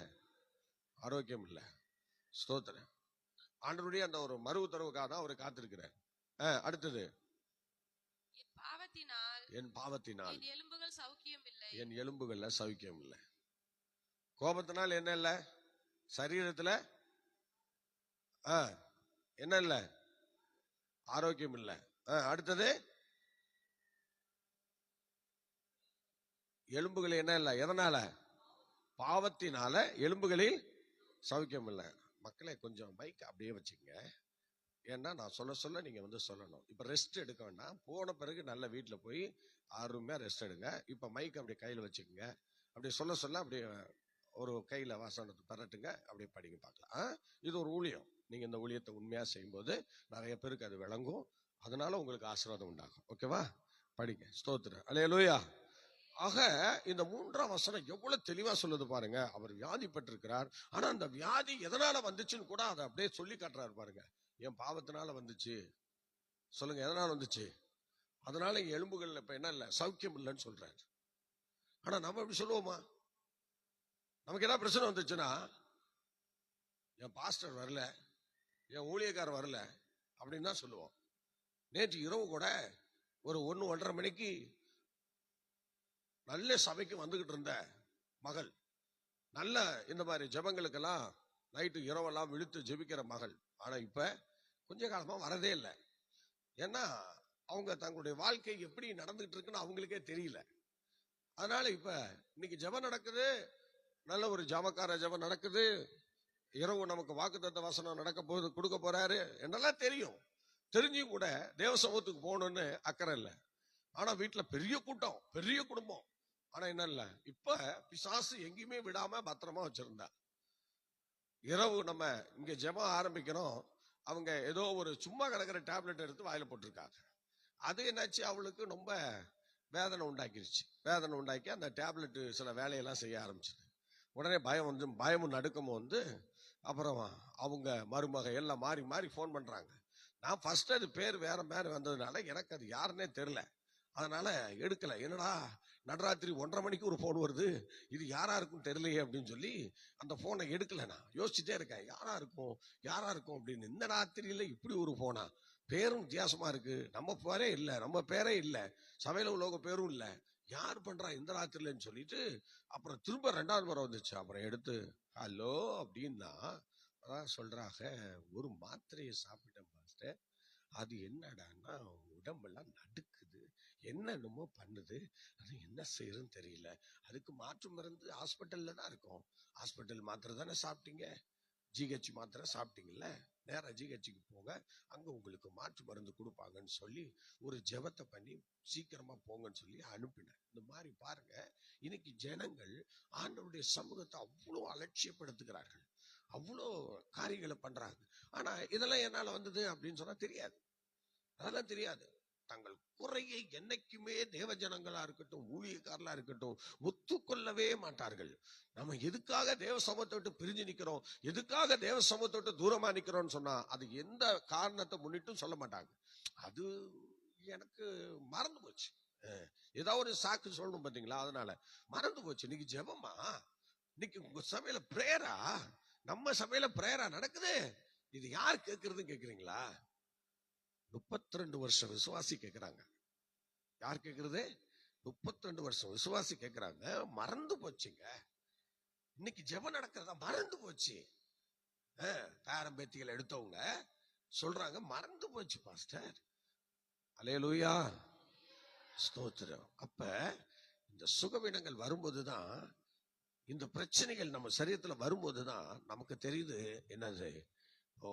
ஆரோக்கியம் இல்லை. ஸ்தோத்திரம். ஆண்டவருடைய அந்த ஒரு மறு உத்தரவுக்காக தான் அவர் காத்திருக்கிறார். அடுத்தது, என் பாவத்தினால் என் எலும்புகள்ல சௌக்கியம் இல்லை. கோபத்தினால் என்ன இல்லை? சரீரத்துல என்ன இல்லை? ஆரோக்கியம் இல்லை. அடுத்தது, எலும்புகள் என்ன இல்லை? எதனால? பாவத்தினால எலும்புகளில் சௌக்கியம் இல்லை. மக்களை கொஞ்சம் மைக் அப்படியே வச்சுக்கங்க. ஏன்னா நான் சொல்ல நீங்க சொல்லணும். இப்ப ரெஸ்ட் எடுக்க வேண்டாம். போன பிறகு நல்ல வீட்டுல போய் அருமையா ரெஸ்ட் எடுங்க. இப்ப மைக் அப்படியே கையில வச்சுக்கோங்க. அப்படி சொல்ல அப்படியே ஒரு கையில வாசனத்தை பரட்டுங்க, அப்படியே படிங்க பார்க்கலாம். இது ஒரு ஊழியம். நீங்க இந்த ஊழியத்தை உண்மையா செய்யும்போது நிறைய பேருக்கு அது விளங்கும். அதனால உங்களுக்கு ஆசீர்வாதம் உண்டாகும். ஓகேவா? படிங்க. ஸ்தோத்திரம். அல்லேலூயா. ஆக இந்த 3ஆம் வசனம் எவ்வளவு தெளிவா சொல்லுது பாருங்க. அவர் வியாதிப்பட்டிருக்கிறார். ஆனா அந்த வியாதி எதனால வந்துச்சுன்னு கூட அதை அப்படியே சொல்லி காட்டுறாரு பாருங்க. என் பாவத்தினால வந்துச்சு. சொல்லுங்க, எதனால வந்துச்சு? அதனால எலும்புகள் இப்ப என்ன இல்லை? சௌக்கியம் இல்லைன்னு சொல்றாரு. ஆனா நம்ம எப்படி சொல்லுவோமா? நமக்கு ஏதாவது பிரச்சனை வந்துச்சுன்னா, என் பாஸ்டர் வரல, என் ஊழியக்காரர் வரல அப்படின்னு தான் சொல்லுவோம். நேற்று இரவு கூட ஒரு 1-1:30 மணிக்கு நல்ல சபைக்கு வந்துகிட்டு இருந்த மகள், நல்ல இந்த மாதிரி ஜெபங்களுக்கெல்லாம் நைட்டு இரவெல்லாம் விழுத்து ஜெபிக்கிற மகள். ஆனா இப்ப கொஞ்ச காலமா வரதே இல்லை. ஏன்னா அவங்க தங்களுடைய வாழ்க்கை எப்படி நடந்துட்டு இருக்குன்னு அவங்களுக்கே தெரியல. அதனால இப்ப இன்னைக்கு ஜெபம் நடக்குது, நல்ல ஒரு ஜாமக்கார ஜெபம் நடக்குது, இரவு நமக்கு வாக்குத்தத்த வசனம் நடக்க போகுது, கொடுக்க போறாரு என்னெல்லாம் தெரியும். தெரிஞ்சும் கூட தேவ சமூகத்துக்கு போகணும்னு அக்கறை இல்லை. ஆனா வீட்டுல பெரிய கூட்டம், பெரிய குடும்பம். ஆனா என்ன இல்ல, இப்ப பிசாசு எங்கேயுமே விடாம பத்திரமா வச்சிருந்தா. இரவு நம்ம இங்க ஜெபம் ஆரம்பிக்கிறோம், அவங்க ஏதோ ஒரு சும்மா கிடக்கிற டேப்லெட் எடுத்து வாயில போட்டிருக்காங்க. அது என்னாச்சு, அவளுக்கு ரொம்ப வேதனை உண்டாக்கிருச்சு. வேதனை உண்டாக்கி அந்த டேப்லெட் சில வேலையெல்லாம் செய்ய ஆரம்பிச்சுது. உடனே பயம் வந்து, பயமும் நடுக்கமும் வந்து, அப்புறம் அவங்க மருமக எல்லாம் மாறி மாறி ஃபோன் பண்றாங்க. நான் ஃபர்ஸ்ட் அது பேர் வேற மாதிரி வந்ததுனால எனக்கு அது யாருன்னே தெரியல, அதனால எடுக்கல. என்னடா நடுராத்திரி 1:30 மணிக்கு ஒரு போன் வருது, இது யாரா இருக்கும் தெரியலையே அப்படின்னு சொல்லி அந்த போனை எடுக்கல. நான் யோசிச்சுட்டே இருக்கேன், யாரா இருக்கும் யாரா இருக்கும் அப்படின்னு. இந்த ராத்திரியில இப்படி ஒரு போனா, பேரும் வித்தியாசமா இருக்கு, நம்ம பேரே இல்ல, நம்ம பேரே இல்ல, சபையில உள்ளவங்க பேரும் இல்ல, யார் பண்றா இந்த ராத்திரிலன்னு சொல்லிட்டு அப்புறம் திரும்ப 2வது முறை வந்துச்சு. அப்புறம் எடுத்து ஹலோ அப்படின்னா அதான் சொல்றாங்க, ஒரு மாத்திரையை சாப்பிட்டேன் பாஸ்டர், அது என்னடான்னா உடம்பெல்லாம் நடுக்குது, என்னென்னமோ பண்ணுது, அது என்ன செய்யறதுன்னு தெரியல, அதுக்கு மாற்று மருந்து ஹாஸ்பிட்டல்ல தான் இருக்கும். ஹாஸ்பிட்டல் மாத்திரை தானே சாப்பிட்டீங்க, ஜிஹெச் மாத்திரை சாப்பிட்டீங்கல்ல, நேரா ஜிஹெச்சுக்கு போங்க, அங்க உங்களுக்கு மாற்று மருந்து கொடுப்பாங்கன்னு சொல்லி ஒரு ஜெபத்தை பண்ணி சீக்கிரமா போங்கன்னு சொல்லி அனுப்பினேன். இந்த மாதிரி பாருங்க, இன்னைக்கு ஜனங்கள் ஆண்டவருடைய சமூகத்தை அவ்வளோ அலட்சியப்படுத்துகிறார்கள், அவ்வளோ காரியங்களை பண்றாங்க. ஆனா இதெல்லாம் என்னால வந்தது அப்படின்னு சொன்னா தெரியாது, அதெல்லாம் தெரியாது. தங்கள் குறையை என்னைக்குமே தேவ ஜனங்களா இருக்கட்டும், ஊழியக்காரலா இருக்கட்டும், ஒத்துக்கொள்ளவே மாட்டார்கள். நம்ம எதுக்காக தேவ சமூகத்தை விட்டு பிரிஞ்சு நிக்கிறோம், எதுக்காக தேவ சமூகத்தை விட்டு தூரமா நிக்கிறோம்னு சொன்னா அது எந்த காரணத்தை முன்னிட்டும் சொல்ல மாட்டாங்க. அது எனக்கு மறந்து போச்சு, ஏதாவது ஒரு சாக்கு சொல்லணும் பாத்தீங்களா, அதனால மறந்து போச்சு. இன்னைக்கு ஜெபமா, இன்னைக்கு உங்க சபையில பிரேயரா, நம்ம சபையில பிரேயரா நடக்குது, இது யார் கேட்கறதுன்னு கேக்குறீங்களா? 32 வருஷம் விசுவாசி கேட்கிறாங்க. யார் கேட்கறது? 32 வருஷம் விசுவாசி கேட்கிறாங்க. மறந்து போச்சுங்க, இன்னைக்கு ஜெபம் நடக்கிறதா மறந்து போச்சு. பேரம்பேத்திகள் எடுத்தவங்க சொல்றாங்க மறந்து போச்சு பாஸ்டர். அல்லேலூயா, ஸ்தோத்திரம். அப்ப இந்த சுகவீனங்கள் வரும்போதுதான், இந்த பிரச்சனைகள் நம்ம சரீரத்துல வரும்போதுதான் நமக்கு தெரியுது என்னது, ஓ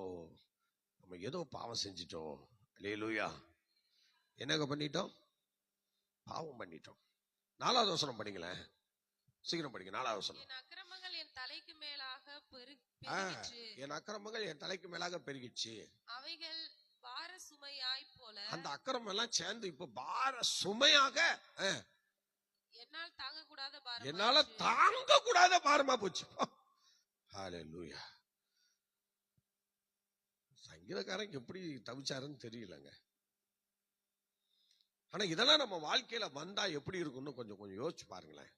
நம்ம ஏதோ பாவம் செஞ்சிட்டோம். அல்லேலூயா, என்னங்க பண்ணிட்டோம்? பாவம் பண்ணிட்டோம். 4வது வசனம் படிங்களேன், சீக்கிரம் படிங்க. 4வது வசனம். என் அக்கிரமங்கள் என் தலைக்கு மேலாக பெருகிற்று. என் அக்கிரமங்கள் என் தலைக்கு மேலாக பெருகிச்சு. அவைகள் பார சுமையாய் போல. அந்த அக்கிரமம் எல்லாம் சேர்ந்து இப்ப பார சுமையாக, என்னால் தாங்க கூடாத பாரம், என்னால தாங்க கூடாத பாரமா போச்சு. ஹல்லேலூயா. சங்கீதக்காரன் எப்படி தவிச்சாருன்னு தெரியலங்க. ஆனா இதெல்லாம் நம்ம வாழ்க்கையில வந்தா எப்படி இருக்கும்னு கொஞ்சம் கொஞ்சம் யோசிச்சு பாருங்களேன்,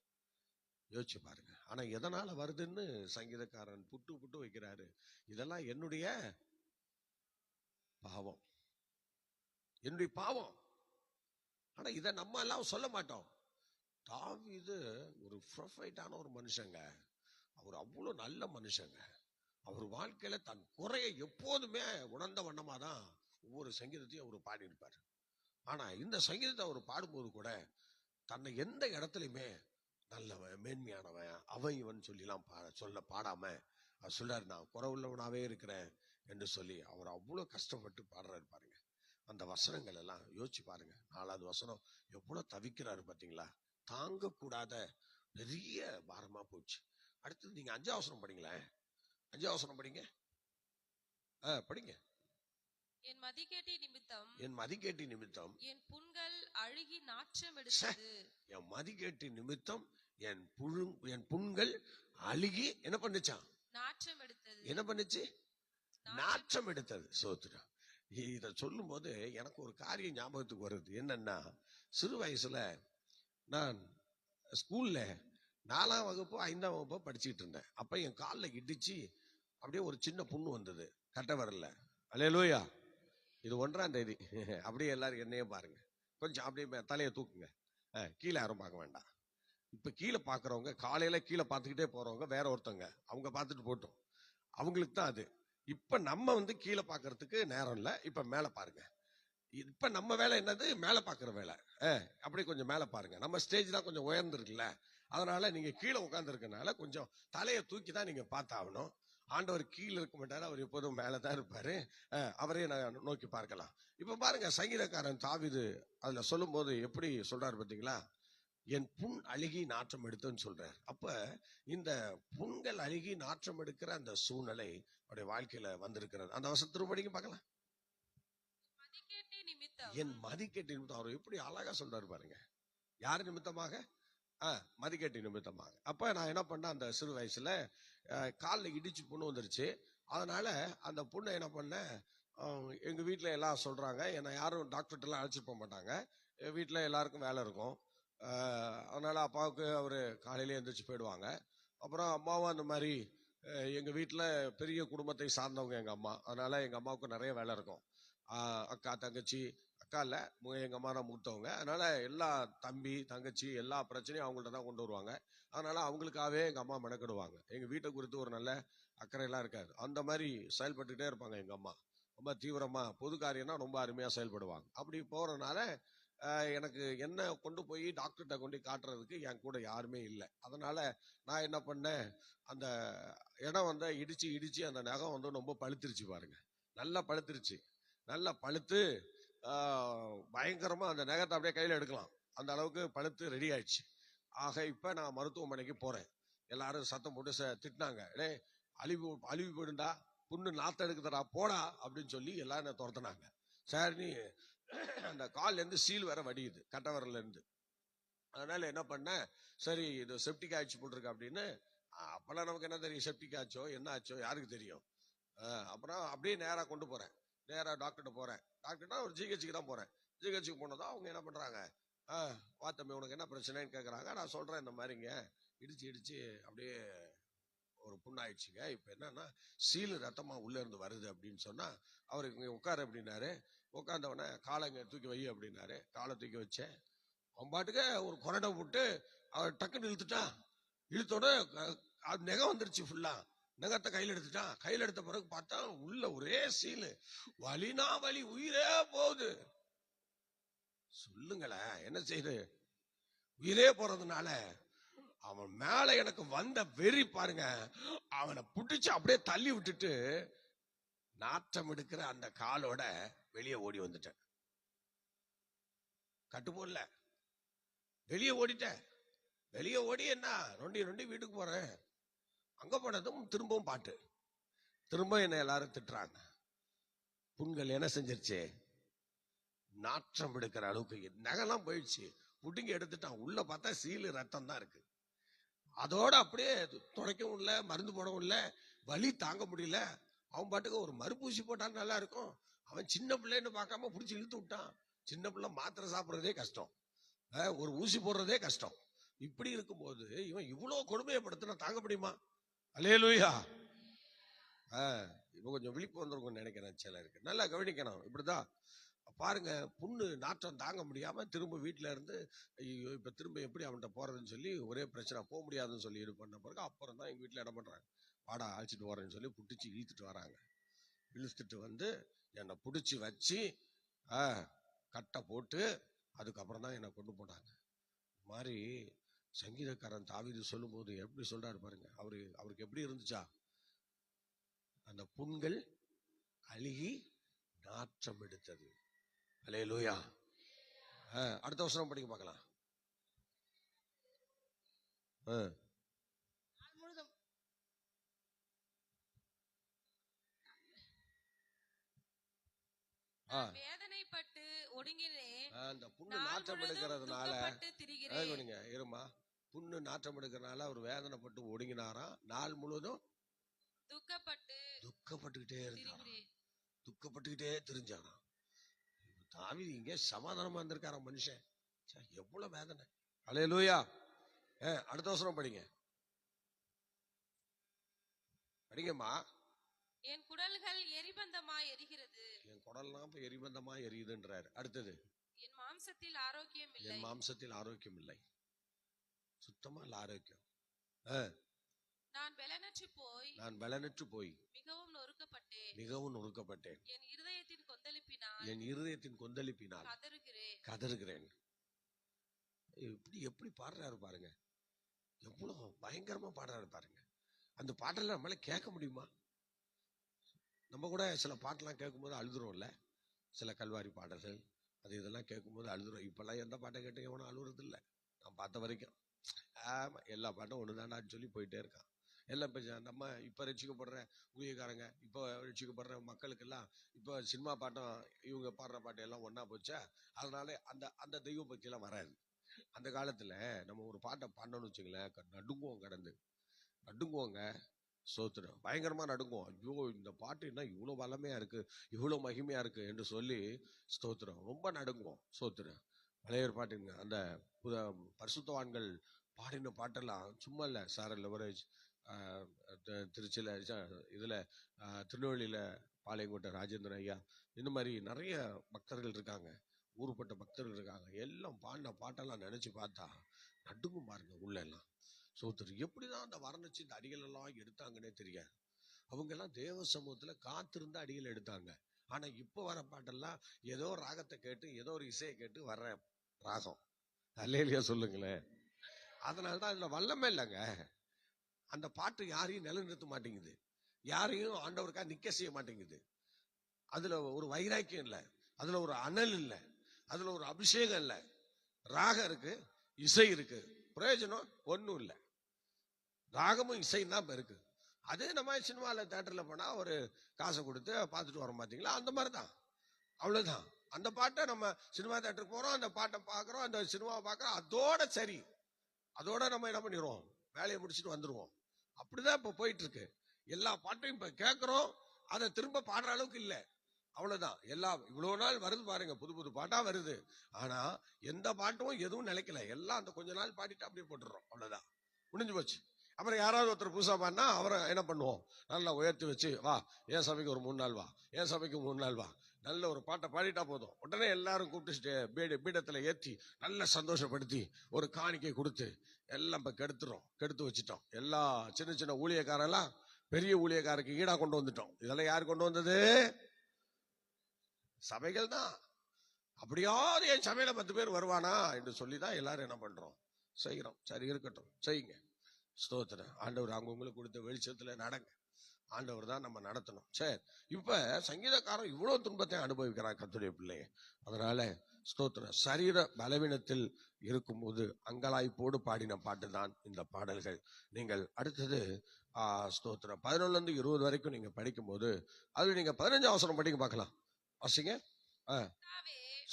யோசிச்சு பாருங்க. ஆனா எதனால வருதுன்னு சங்கீதக்காரன் புட்டு புட்டு வைக்கிறாரு. இதெல்லாம் என்னுடைய பாவம், என்னுடைய பாவம். ஆனா இத நம்ம எல்லாம் சொல்ல மாட்டோம். தாவீது ஒரு ப்ரொஃபைட்டான ஒரு மனுஷங்க, அவர் அவ்வளவு நல்ல மனுஷங்க. அவர் வாழ்க்கையில தன் குறையை எப்போதுமே உணர்ந்த வண்ணமா தான் ஒவ்வொரு சங்கீதத்தையும் அவர் பாடி இருப்பார். ஆனா இந்த சங்கீதத்தை அவர் பாடும்போது கூட தன்னை எந்த இடத்துலயுமே நல்லவன், மேன்மையானவன், அவன் இவன் சொல்லிலாம் பாடாம அவர் சொல்றாரு, நான் குறைவுள்ளவனாவே இருக்கிறேன் என்று சொல்லி அவர் அவ்வளவு கஷ்டப்பட்டு பாடுறாரு பாருங்க. அந்த வசனங்கள் எல்லாம் யோசிச்சு பாருங்க. 4வது வசனம் எவ்வளவு தவிக்கிறாரு பாத்தீங்களா, தாங்க கூடாத பெரிய பாரமா போச்சு. அடுத்தது நீங்க 5வது வசனம் படிங்களேன், 5வது வசனம் படிங்க, படிங்க. என் மதிகேட்டி நிமித்தம், என் மதிகேட்டி நிமித்தம் என் புண்கள் அழுகி நாற்றம் எடுத்தது. என் மதிகேட்டி நிமித்தம் என் புண்கள் அழுகி என்ன பண்ணுச்சான்? நாற்றம் எடுத்தது. என்ன பண்ணுச்சு? நாற்றம் எடுத்தது. சோத்திரம். இத சொல்லும் போது எனக்கு ஒரு காரியம் ஞாபகத்துக்கு வருது. என்னன்னா, சிறு வயசுல நான் ஸ்கூல்ல 4ஆம் வகுப்பு 5ஆம் வகுப்பு படிச்சுட்டு இருந்தேன். அப்ப என் காலில் இடிச்சு அப்படியே ஒரு சின்ன புண்ணு வந்தது, கட்ட வரல. அல்லேலூயா. இது 1ஆம் தேதி. அப்படியே எல்லாரும் என்னையே பாருங்க, கொஞ்சம் அப்படியே தலையை தூக்குங்க. கீழே யாரும் பார்க்க வேண்டாம். இப்ப கீழே பாக்குறவங்க, காலையில கீழே பார்த்துக்கிட்டே போறவங்க வேற ஒருத்தவங்க, அவங்க பார்த்துட்டு போட்டோம், அவங்களுக்கு தான் அது. இப்ப நம்ம கீழே பாக்குறதுக்கு நேரம் இல்ல, இப்ப மேல பாருங்க. இப்ப நம்ம வேலை என்னது? மேல பாக்குற வேலை. அப்படி கொஞ்சம் மேல பாருங்க. நம்ம ஸ்டேஜ் தான் கொஞ்சம் உயர்ந்து இருக்குல்ல, அதனால நீங்க கீழே உட்கார்ந்து இருக்கனால கொஞ்சம் தலையை தூக்கி தான் நீங்க பார்த்தாகணும். ஆண்டவர் கீழே இருக்க மாட்டாரு, அவர் எப்போதும் மேலதான் இருப்பாரு. அவரே நான் நோக்கி பார்க்கலாம். இப்ப பாருங்க, சங்கீதக்காரன் தாவீது அதுல சொல்லும் போது எப்படி சொல்றாரு பாத்தீங்களா? என் புண் அழுகி நாற்றம் எடுத்துன்னு சொல்றாரு. அப்ப இந்த புண்கள் அழுகி நாற்றம் எடுக்கிற அந்த சூழ்நிலை அவருடைய வாழ்க்கையில வந்திருக்கிறது. அந்த வசனம் திரும்ப பார்க்கலாம். மதிக்கேட்டின் நிமித்தம் என் மதிக்கேட்டு நிமித்தம். அவர் எப்படி அழகா சொல்றாரு பாருங்க. யாரு நிமித்தமாக? மதிக்கேட்டு நிமித்தமாக. அப்ப நான் என்ன பண்ணேன், அந்த சிறு வயசுல காலில் இடிச்சு புண்ணு வந்துருச்சு. அதனால அந்த புண்ணை என்ன பண்ணேன், எங்க வீட்டுல எல்லாம் சொல்றாங்க, என்னை யாரும் டாக்டர்கிட்ட எல்லாம் அழைச்சிட்டு போக மாட்டாங்க. வீட்டுல எல்லாருக்கும் வேலை இருக்கும். அதனால அப்பாவுக்கு அவரு காலையில எந்திரிச்சு போயிடுவாங்க. அப்புறம் அம்மாவும் அந்த மாதிரி, எங்க வீட்டுல பெரிய குடும்பத்தை சார்ந்தவங்க எங்க அம்மா. அதனால எங்க அம்மாவுக்கு நிறைய வேலை இருக்கும். அக்கா தங்கச்சி, அக்கா இல்ல, எங்க அம்மா தான் மூத்தவங்க. அதனால எல்லா தம்பி தங்கச்சி எல்லா பிரச்சனையும் அவங்கள்ட்ட தான் கொண்டு வருவாங்க. அதனால அவங்களுக்காகவே எங்க அம்மா மெனக்கிடுவாங்க. எங்க வீட்டை குறித்து ஒரு நல்ல அக்கறை எல்லாம் இருக்காது. அந்த மாதிரி செயல்பட்டுட்டே இருப்பாங்க எங்க அம்மா. ரொம்ப தீவிரமா பொது காரியம்னா ரொம்ப அருமையா செயல்படுவாங்க. அப்படி போறதுனால எனக்கு என்ன கொண்டு போய் டாக்டர்கிட்ட கொண்டு காட்டுறதுக்கு என் கூட யாருமே இல்லை. அதனால நான் என்ன பண்ணேன், அந்த இடம் இடிச்சு இடிச்சு அந்த நகம் ரொம்ப பழுத்துருச்சு பாருங்க. நல்லா பழுத்துருச்சு. நல்லா பழுத்து பயங்கரமா அந்த நகத்தை அப்படியே கையில எடுக்கலாம், அந்த அளவுக்கு பழுத்து ரெடி ஆயிடுச்சு. ஆக இப்ப நான் மருத்துவமனைக்கு போறேன். எல்லாரும் சத்தம் போட்டு திட்டினாங்க, டே அழிவு போயிடுண்டா, புண்ணு நாத்த எடுக்குதடா போடா அப்படின்னு சொல்லி எல்லாரும் என்ன துரத்துனாங்க. சார், நீ அந்த கால்ல இருந்து சீல் வேற வடியுது, கட்ட விரல்ல இருந்து. அதனால என்ன பண்ண, சரி இது செப்டிக் ஆயிடுச்சு போட்டிருக்கு அப்படின்னு. அப்பெல்லாம் நமக்கு என்ன தெரியும், செப்டிக் ஆச்சோ என்ன ஆச்சோ யாருக்கு தெரியும். அப்புறம் அப்படியே நேரா கொண்டு போறேன், நேரா டாக்டர்கிட்ட போறேன். டாக்டர்னா ஒரு ஜிஹெச்சுக்கு தான் போறேன். ஜிஹெச்சுக்கு போனதும் அவங்க என்ன பண்றாங்க, வா தம்பி உனக்கு என்ன பிரச்சனைன்னு கேட்கறாங்க. நான் சொல்றேன், இந்த மாதிரிங்க இடிச்சு இடிச்சு அப்படியே ஒரு புண்ணாயிடுச்சுங்க. இப்ப என்னன்னா சீலு ரத்தமா உள்ள இருந்து வருது அப்படின்னு சொன்னா, அவருக்கு இங்க உட்காரு அப்படின்னாரு. உட்கார்ந்தவன காலை இங்க தூக்கி வை அப்படின்னாரு. காலை தூக்கி வச்சேன். அவன் பாட்டுக்கு ஒரு கொரடை போட்டு அவர் டக்குன்னு இழுத்துட்டான். இழுத்தோட அது நெகம் வந்துருச்சு ஃபுல்லா. நகத்தை கையில் எடுத்துட்டான். கையில் எடுத்த பிறகு பார்த்தா உள்ள ஒரே சீலு. வலினா வலி, உயிரே போகுது. சொல்லுங்களேன், என்ன செய்யுது? உயிரே போறதுனால அவன் மேல எனக்கு வந்த வெறி பாருங்க. அவனை புடிச்சு அப்படியே தள்ளி விட்டுட்டு நாற்றம் எடுக்கிற அந்த காலோட வெளியே ஓடி வந்துட்டேன். கட்டுப்போல வெளியே ஓடிட்டேன். வெளியே ஓடி என்ன நொண்டி நொண்டி வீட்டுக்கு போறேன். அங்க போனதும் திரும்பவும் பாட்டு. திரும்ப என்ன எல்லாரும் திட்டுறாங்க. புண்கள் என்ன செஞ்சிருச்சு, நாற்றம் எடுக்கிற அளவுக்கு நகைலாம் போயிடுச்சு. புடுங்கி எடுத்துட்டான். உள்ள பார்த்தா சீலு ரத்தம் தான் இருக்கு. அதோட அப்படியே துடைக்கவும் இல்லை, மருந்து போடவும் இல்லை, வலி தாங்க முடியல. அவன் பாட்டுக்கு ஒரு மறுப்பூசி போட்டாலும் நல்லா இருக்கும். அவன் சின்ன பிள்ளைன்னு பார்க்காம பிடிச்சி இழுத்து விட்டான். சின்ன பிள்ளை மாத்திரை சாப்பிட்றதே கஷ்டம், ஒரு ஊசி போடுறதே கஷ்டம். இப்படி இருக்கும்போது இவன் இவ்வளவு கொடுமையப்படுத்தினா தாங்க முடியுமா? அல்லேலூயா. இப்ப கொஞ்சம் விழிப்பு வந்திருக்கும் நினைக்கிறேன் சிலருக்கு. நல்லா கவனிக்கணும். இப்படிதான் பாருங்க, புண்ணு நாற்றம் தாங்க முடியாம திரும்ப வீட்டுல இருந்து, ஐயோ இப்ப திரும்ப எப்படி அவன்கிட்ட போறதுன்னு சொல்லி ஒரே பிரச்சனை, போக முடியாதுன்னு சொல்லி இது பண்ண பிறகு அப்புறம் தான் எங்க வீட்டுல என்ன பண்றாங்க, வாடா அழைச்சிட்டு வரேன்னு சொல்லி புடிச்சு இழுத்துட்டு வராங்க. இழுத்துட்டு வந்து என்னை புடிச்சு வச்சு கட்டை போட்டு அதுக்கப்புறம் தான் என்னை கொண்டு போனாங்க. இந்த மாதிரி சங்கீதக்காரன் தாவீது சொல்லும் போது எப்படி சொல்றாரு பாருங்க. அவருக்கு எப்படி இருந்துச்சா, அந்த புண்கள் அழுகி நாற்றம் எடுத்தது. அல்லேலூயா. அடுத்த வசனம் படிக்க பார்க்கலாம். வேதனைப்பட்டு ஒடுங்கினேன். அந்த புண்ணு நாற்றம் எடுக்கிறதுனால இருமா, புண்ணு நாற்றம் எடுக்கிறதுனால அவர் வேதனைப்பட்டு ஒடுங்கினாராம். நாள் முழுவதும் துக்கப்பட்டுக்கிட்டே இருந்தாராம். துக்கப்பட்டுக்கிட்டே தெரிஞ்சாராம். தாவீது இங்க சமாதானமா இருந்திருக்கார மனுஷன். எவ்வளவு வேதனை. அல்லேலூயா. அடுத்த வசனம் படிங்க, படிங்கம்மா. என் குடல்கள் எரிபந்தமா எரிகிறது. என் குடல்லாம் இப்ப எரிபந்தமா எரியுதுன்றாரு. அடுத்தது, என் மாம்சத்தில் ஆரோக்கியம் இல்லை. என் மாம்சத்தில் ஆரோக்கியம் இல்லை. சுத்தமா இல்ல ஆரோக்கியம். நான் பலனற்று போய் நான் பலனற்று போய் மிகவும் நொறுக்கப்பட்டேன். மிகவும் நொறுக்கப்பட்டேன். என் இருதயத்தின் கொந்தளிப்பினால் என் இருதயத்தின் கொந்தளிப்பினால் கதறுகிறேன். கதறுகிறேன். எப்படி பாடுறாரு பாருங்க, எவ்வளவு பயங்கரமா பாடுறாரு பாருங்க. அந்த பாட்டெல்லாம் நம்மளால கேட்க முடியுமா? நம்ம கூட சில பாட்டெல்லாம் கேட்கும்போது அழுதுறோம்ல, சில கல்வாரி பாடல்கள் அது இதெல்லாம் கேட்கும்போது அழுதுறோம். இப்பெல்லாம் எந்த பாட்டை கேட்டு எவனும் அழுகுறது இல்லை, நான் பார்த்த வரைக்கும். ஆமா, எல்லா பாட்டும் ஒண்ணுதானான்னு சொல்லி போயிட்டே இருக்கான். எல்லாம் இப்போ நம்ம இப்போ ரசிக்கப்படுற ஊழியக்காரங்க, இப்போ ரசிக்கப்படுற மக்களுக்கெல்லாம் இப்போ சினிமா பாட்டம் இவங்க பாடுற பாட்டு எல்லாம் ஒன்னா போச்சா, அதனால அந்த அந்த தெய்வ பக்தியெல்லாம் வராது. அந்த காலத்துல நம்ம ஒரு பாட்டை பாடணும்னு வச்சுங்களேன், நடுங்குவோம், கடந்து நடுங்குவோங்க. சோத்திரம் பயங்கரமா நடுங்குவோம். ஐயோ, இந்த பாட்டு என்ன இவ்வளவு வல்லமையா இருக்கு, இவ்வளவு மகிமையா இருக்கு என்று சொல்லி ஸ்தோத்திரம் ரொம்ப நடுங்குவோம். சோத்திரம் பழைய பாட்டுங்க, அந்த பரிசுத்தவான்கள் பாடின பாட்டெல்லாம் சும்மா இல்ல. சாரல் லெவரேஜ் திருச்சியில இதுல திருநெல்வேலியில பாளையங்கோட்டை ராஜேந்திரன் ஐயா, இந்த மாதிரி நிறைய பக்தர்கள் இருக்காங்க, ஊருப்பட்ட பக்தர்கள் இருக்காங்க. எல்லாம் பாடின பாட்டெல்லாம் நினைச்சு பார்த்தா நடுங்கும் பாருங்க உள்ள எல்லாம். சோத்திரம் எப்படிதான் அந்த வர்ணிச்சு இந்த அடிகள் எல்லாம் எடுத்தாங்கன்னே தெரியாது. அவங்க எல்லாம் தேவ சமூகத்துல காத்திருந்த அடிகள் எடுத்தாங்க. ஆனா இப்ப வர பாட்டெல்லாம் ஏதோ ராகத்தை கேட்டு, ஏதோ ஒரு இசையை கேட்டு வர்ற ராகம். அல்லேலியா சொல்லுங்களேன். அதனாலதான் அதுல வல்லமே இல்லைங்க. அந்த பாட்டு யாரையும் நிலைநிறுத்த மாட்டேங்குது, யாரையும் ஆண்டவருக்கா நிக்க செய்ய மாட்டேங்குது. அதுல ஒரு வைராக்கியம் இல்லை, அதுல ஒரு அனல் இல்லை, அதுல ஒரு அபிஷேகம் இல்லை. ராகம் இருக்கு, இசை இருக்கு, பிரயோஜனம் ஒன்றும் இல்லை. ராகமும் இசையும் தான் இப்ப இருக்கு. அதே நம்ம சினிமாவில் தேட்டர்ல போனா ஒரு காசை கொடுத்து பார்த்துட்டு வரோம், பார்த்தீங்களா? அந்த மாதிரி தான், அவ்வளவுதான். அந்த பாட்டை நம்ம சினிமா தேட்டருக்கு போறோம், அந்த பாட்டை பார்க்குறோம், அந்த சினிமாவை பார்க்குறோம், அதோட சரி, அதோட நம்ம என்ன பண்ணிடுவோம், வேலையை முடிச்சுட்டு வந்துடுவோம். அப்படிதான் இப்ப போயிட்டு இருக்கு. எல்லா பாட்டையும் இப்ப கேட்கிறோம், அதை திரும்ப பாடுற அளவுக்கு இல்லை, அவ்வளவுதான். எல்லாம் இவ்வளவு நாள் வருது பாருங்க, புது புது பாட்டா வருது. ஆனா எந்த பாட்டும் எதுவும் நிலைக்கல, எல்லாம் அந்த கொஞ்ச நாள் பாடிட்டு அப்படியே போட்டுடுறோம், அவ்வளவுதான், முடிஞ்சு போச்சு. அப்புறம் யாராவது ஒருத்தர் புதுசா பாடினா அவரை என்ன பண்ணுவோம், நல்லா உயர்த்தி வச்சு, வா என் சபைக்கு ஒரு 3 நாள் வா, என் சபைக்கு 3 நாள் வா, நல்ல ஒரு பாட்டை பாடிட்டா போதும், உடனே எல்லாரும் கூப்பிட்டு பீடத்துல ஏற்றி நல்ல சந்தோஷப்படுத்தி ஒரு காணிக்கை கொடுத்து எல்லாம் இப்ப கெடுத்து வச்சுட்டோம். எல்லா சின்ன சின்ன ஊழியக்காரெல்லாம் பெரிய ஊழியக்காரருக்கு ஈடா கொண்டு வந்துட்டோம். இதெல்லாம் யாரு கொண்டு வந்தது? சபைகள் தான். அப்படியாவது என் சபையில 10 பேர் வருவானா என்று சொல்லிதான் எல்லாரும் என்ன பண்றோம், செய்யறோம். சரி, இருக்கட்டும், செய்யுங்க. ஸ்தோத்திரம். ஆண்டவர் அவங்க உங்களுக்கு கொடுத்த வெளிச்சத்துல நடங்க, ஆண்டவர் தான் நம்ம நடத்தணும். சரி, இப்ப சங்கீதக்காரன் இவ்வளவு துன்பத்தை அனுபவிக்கிறான் கர்த்தருடைய பிள்ளைய. அதனால ஸ்தோத்திரம், சரீர பலவீனத்தில் இருக்கும்போது அங்கலாய்ப்போடு பாடின பாட்டு தான் இந்த பாடல்கள். நீங்கள் அடுத்தது ஸ்தோத்திரம் 11 இருந்து 20 வரைக்கும் நீங்க படிக்கும் போது அது நீங்க 15 வசனம் படிக்க பார்க்கலாம். வாசிங்க.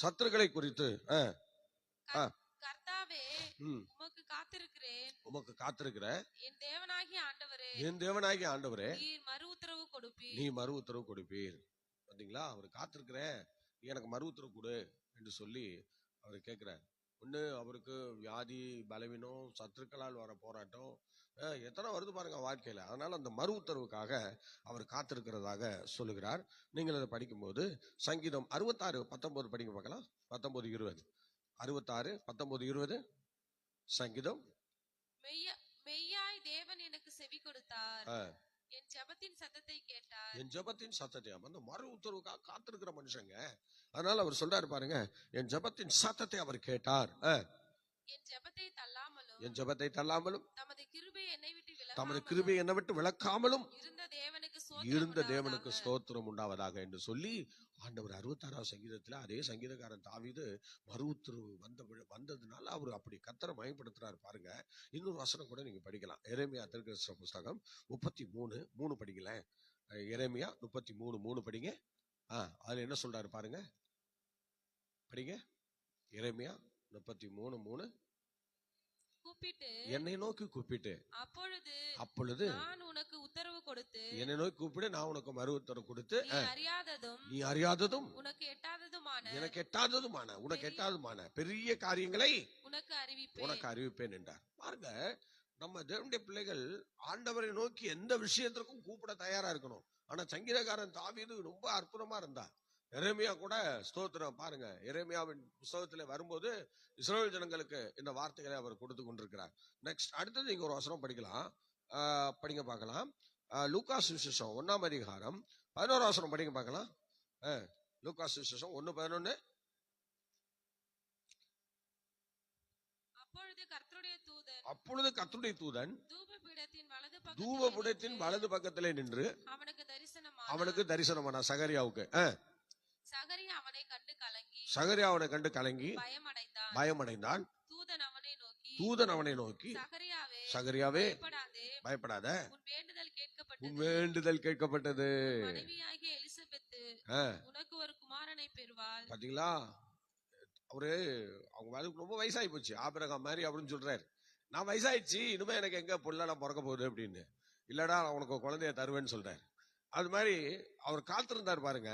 சத்துருக்களை குறித்து. கர்த்தாவே, உமக்கு காத்திருக்கிறேன், உமக்கு காத்திருக்கிற என் தேவனாகிய ஆண்டவரே, என் தேவனாகிய ஆண்டவரே, நீர் மறு உத்தரவு கொடுப்பீர். நீ மறு உத்தரவு கொடுப்பீர். பாத்தீங்களா, அவர் காத்திருக்கிறேன், எனக்கு மறு உத்தரவு கொடு என்று சொல்லி அவர் கேட்கிறார். ஒண்ணு அவருக்கு வியாதி, பலவீனம், சத்துருக்களால் வர போராட்டம் எத்தனை வருது பாருங்க வாழ்க்கையில. அதனால அந்த மறு உத்தரவுக்காக அவர் காத்திருக்கிறதாக சொல்லுகிறார். நீங்கள் அதை படிக்கும்போது சங்கீதம் 66:19 படிக்க பார்க்கலாம். 19:20 66 19 20 சங்கீதம். மெய்யாய் தேவன் எனக்கு செவி கொடுத்தார், என் ஜெபத்தின் சத்தத்தை கேட்டார். என் ஜெபத்தின் சத்தத்தை, அந்த மறு உத்தரவுக்காக காத்திருக்கிற மனுஷங்க. அதனால அவர் சொல்றாரு பாருங்க, என் ஜெபத்தின் சத்தத்தை அவர் கேட்டார், என் ஜெபத்தை தள்ளாமலும், என் ஜெபத்தை தள்ளாமலும், தமது கிருபை என்னை விட்டு விலக்காமலும் இருந்த தேவனுக்கு ஸ்தோத்திரம் உண்டாவதாக என்று சொல்லி ஆண்டவர் 66ஆம் சங்கீதத்துல அதே சங்கீதக்காரன் தாவீது மறு உத்தரவு வந்ததுனால அவர் அப்படி கர்த்தரை மகிமைப்படுத்துறாரு பாருங்க. இன்னொரு வசனம் கூட நீங்க படிக்கலாம். எரேமியா தீர்க்கதரிசன புஸ்தகம் 33:3 படிக்கல. எரேமியா 33:3 படிங்க. அதுல என்ன சொல்றாரு பாருங்க, படிங்க. எரேமியா 33:3. கூப்பிட்டு, என்னை நோக்கி கூப்பிட்டு, அப்பொழுது நான் உனக்கு உத்தரவு கொடுத்து, என்னை நோக்கி கூப்பிடு, நான் உனக்கு மறு உத்தரவு கொடுத்து, நீ அறியாததும் உனக்கு எட்டாததுமான பெரிய காரியங்களை உனக்கு அறிவிப்பேன் என்றார். பாருங்க, நம்ம தேவனுடைய பிள்ளைகள் ஆண்டவரை நோக்கி எந்த விஷயத்திற்கும் கூப்பிட தயாரா இருக்கணும். ஆனா சங்கீதக்காரன் தாவீது ரொம்ப அற்புதமா இருந்தார். எரேமியா கூட ஸ்தோத்திரம் பாருங்க, எரேமியாவின் புஸ்தகத்துல வரும்போது இஸ்ரவேல் ஜனங்களுக்கு இந்த வார்த்தைகளை அவர் கொடுத்து கொண்டிருக்கிறார். நெக்ஸ்ட் அடுத்தது நீங்க ஒரு வசனம் படிக்கலாம், படிங்க பார்க்கலாம். லூக்கா சுவிசேஷம் 1ஆம் அதிகாரம் 11ஆம் வசனம் படிங்க பார்க்கலாம். லூக்கா சுவிசேஷம் 1:11. அப்பொழுது கர்த்தருடைய தூதன் தூபபீடத்தின் வலது பக்கத்திலே நின்று அவனுக்கு தரிசனமான சகரியாவுக்கு சகரியா அவனை கண்டு கலங்கி பயமடைந்தான். தூதன் அவனை நோக்கி சகரியாவே பயப்படாத, உன் வேண்டுதல் கேட்கப்பட்டது. பாத்தீங்களா, அவரு அவங்க ரொம்ப வயசாகி போச்சு, ஆபிரகாம் மாதிரி அப்படின்னு சொல்றாரு. நான் வயசாயிடுச்சு, இனிமே எனக்கு எங்க புள்ளலாம் பிறக்க போகுது அப்படின்னு. இல்லடா உனக்கு குழந்தைய தருவேன்னு சொல்றாரு. அது மாதிரி அவர் காத்திருந்தார் பாருங்க,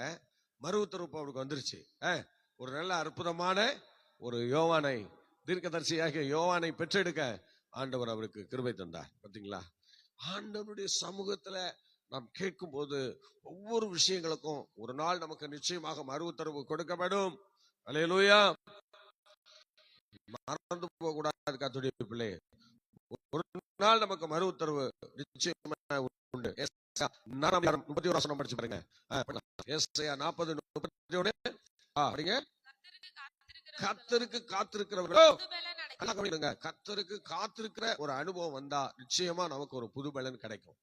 மறு உத்தரவு அவருக்கு வந்துருச்சு. ஒரு நல்ல அற்புதமான ஒரு யோவானை, தீர்க்கதரிசியாகிய யோவானை பெற்றெடுக்க ஆண்டவர் அவருக்கு கிருபை தந்தார். பாத்தீங்களா, ஆண்டவருடைய சமூகத்துல நாம் கேட்கும் போது ஒவ்வொரு விஷயங்களுக்கும் ஒரு நாள் நமக்கு நிச்சயமாக மறு உத்தரவு கொடுக்கப்படும். அல்லேலூயா, மறந்து போக கூடாது கர்த்தருடைய பிள்ளை. ஒரு நாள் நமக்கு மறு உத்தரவு நிச்சயமா உண்டு. 31 வசனம் படிச்சு பாருங்க. ஏசாயா 40:31 படிங்க. கர்த்தருக்கு காத்திருக்கிறவர்களோ, கர்த்தருக்கு காத்திருக்கிற ஒரு அனுபவம் வந்தா நிச்சயமா நமக்கு ஒரு புது பலன் கிடைக்கும்.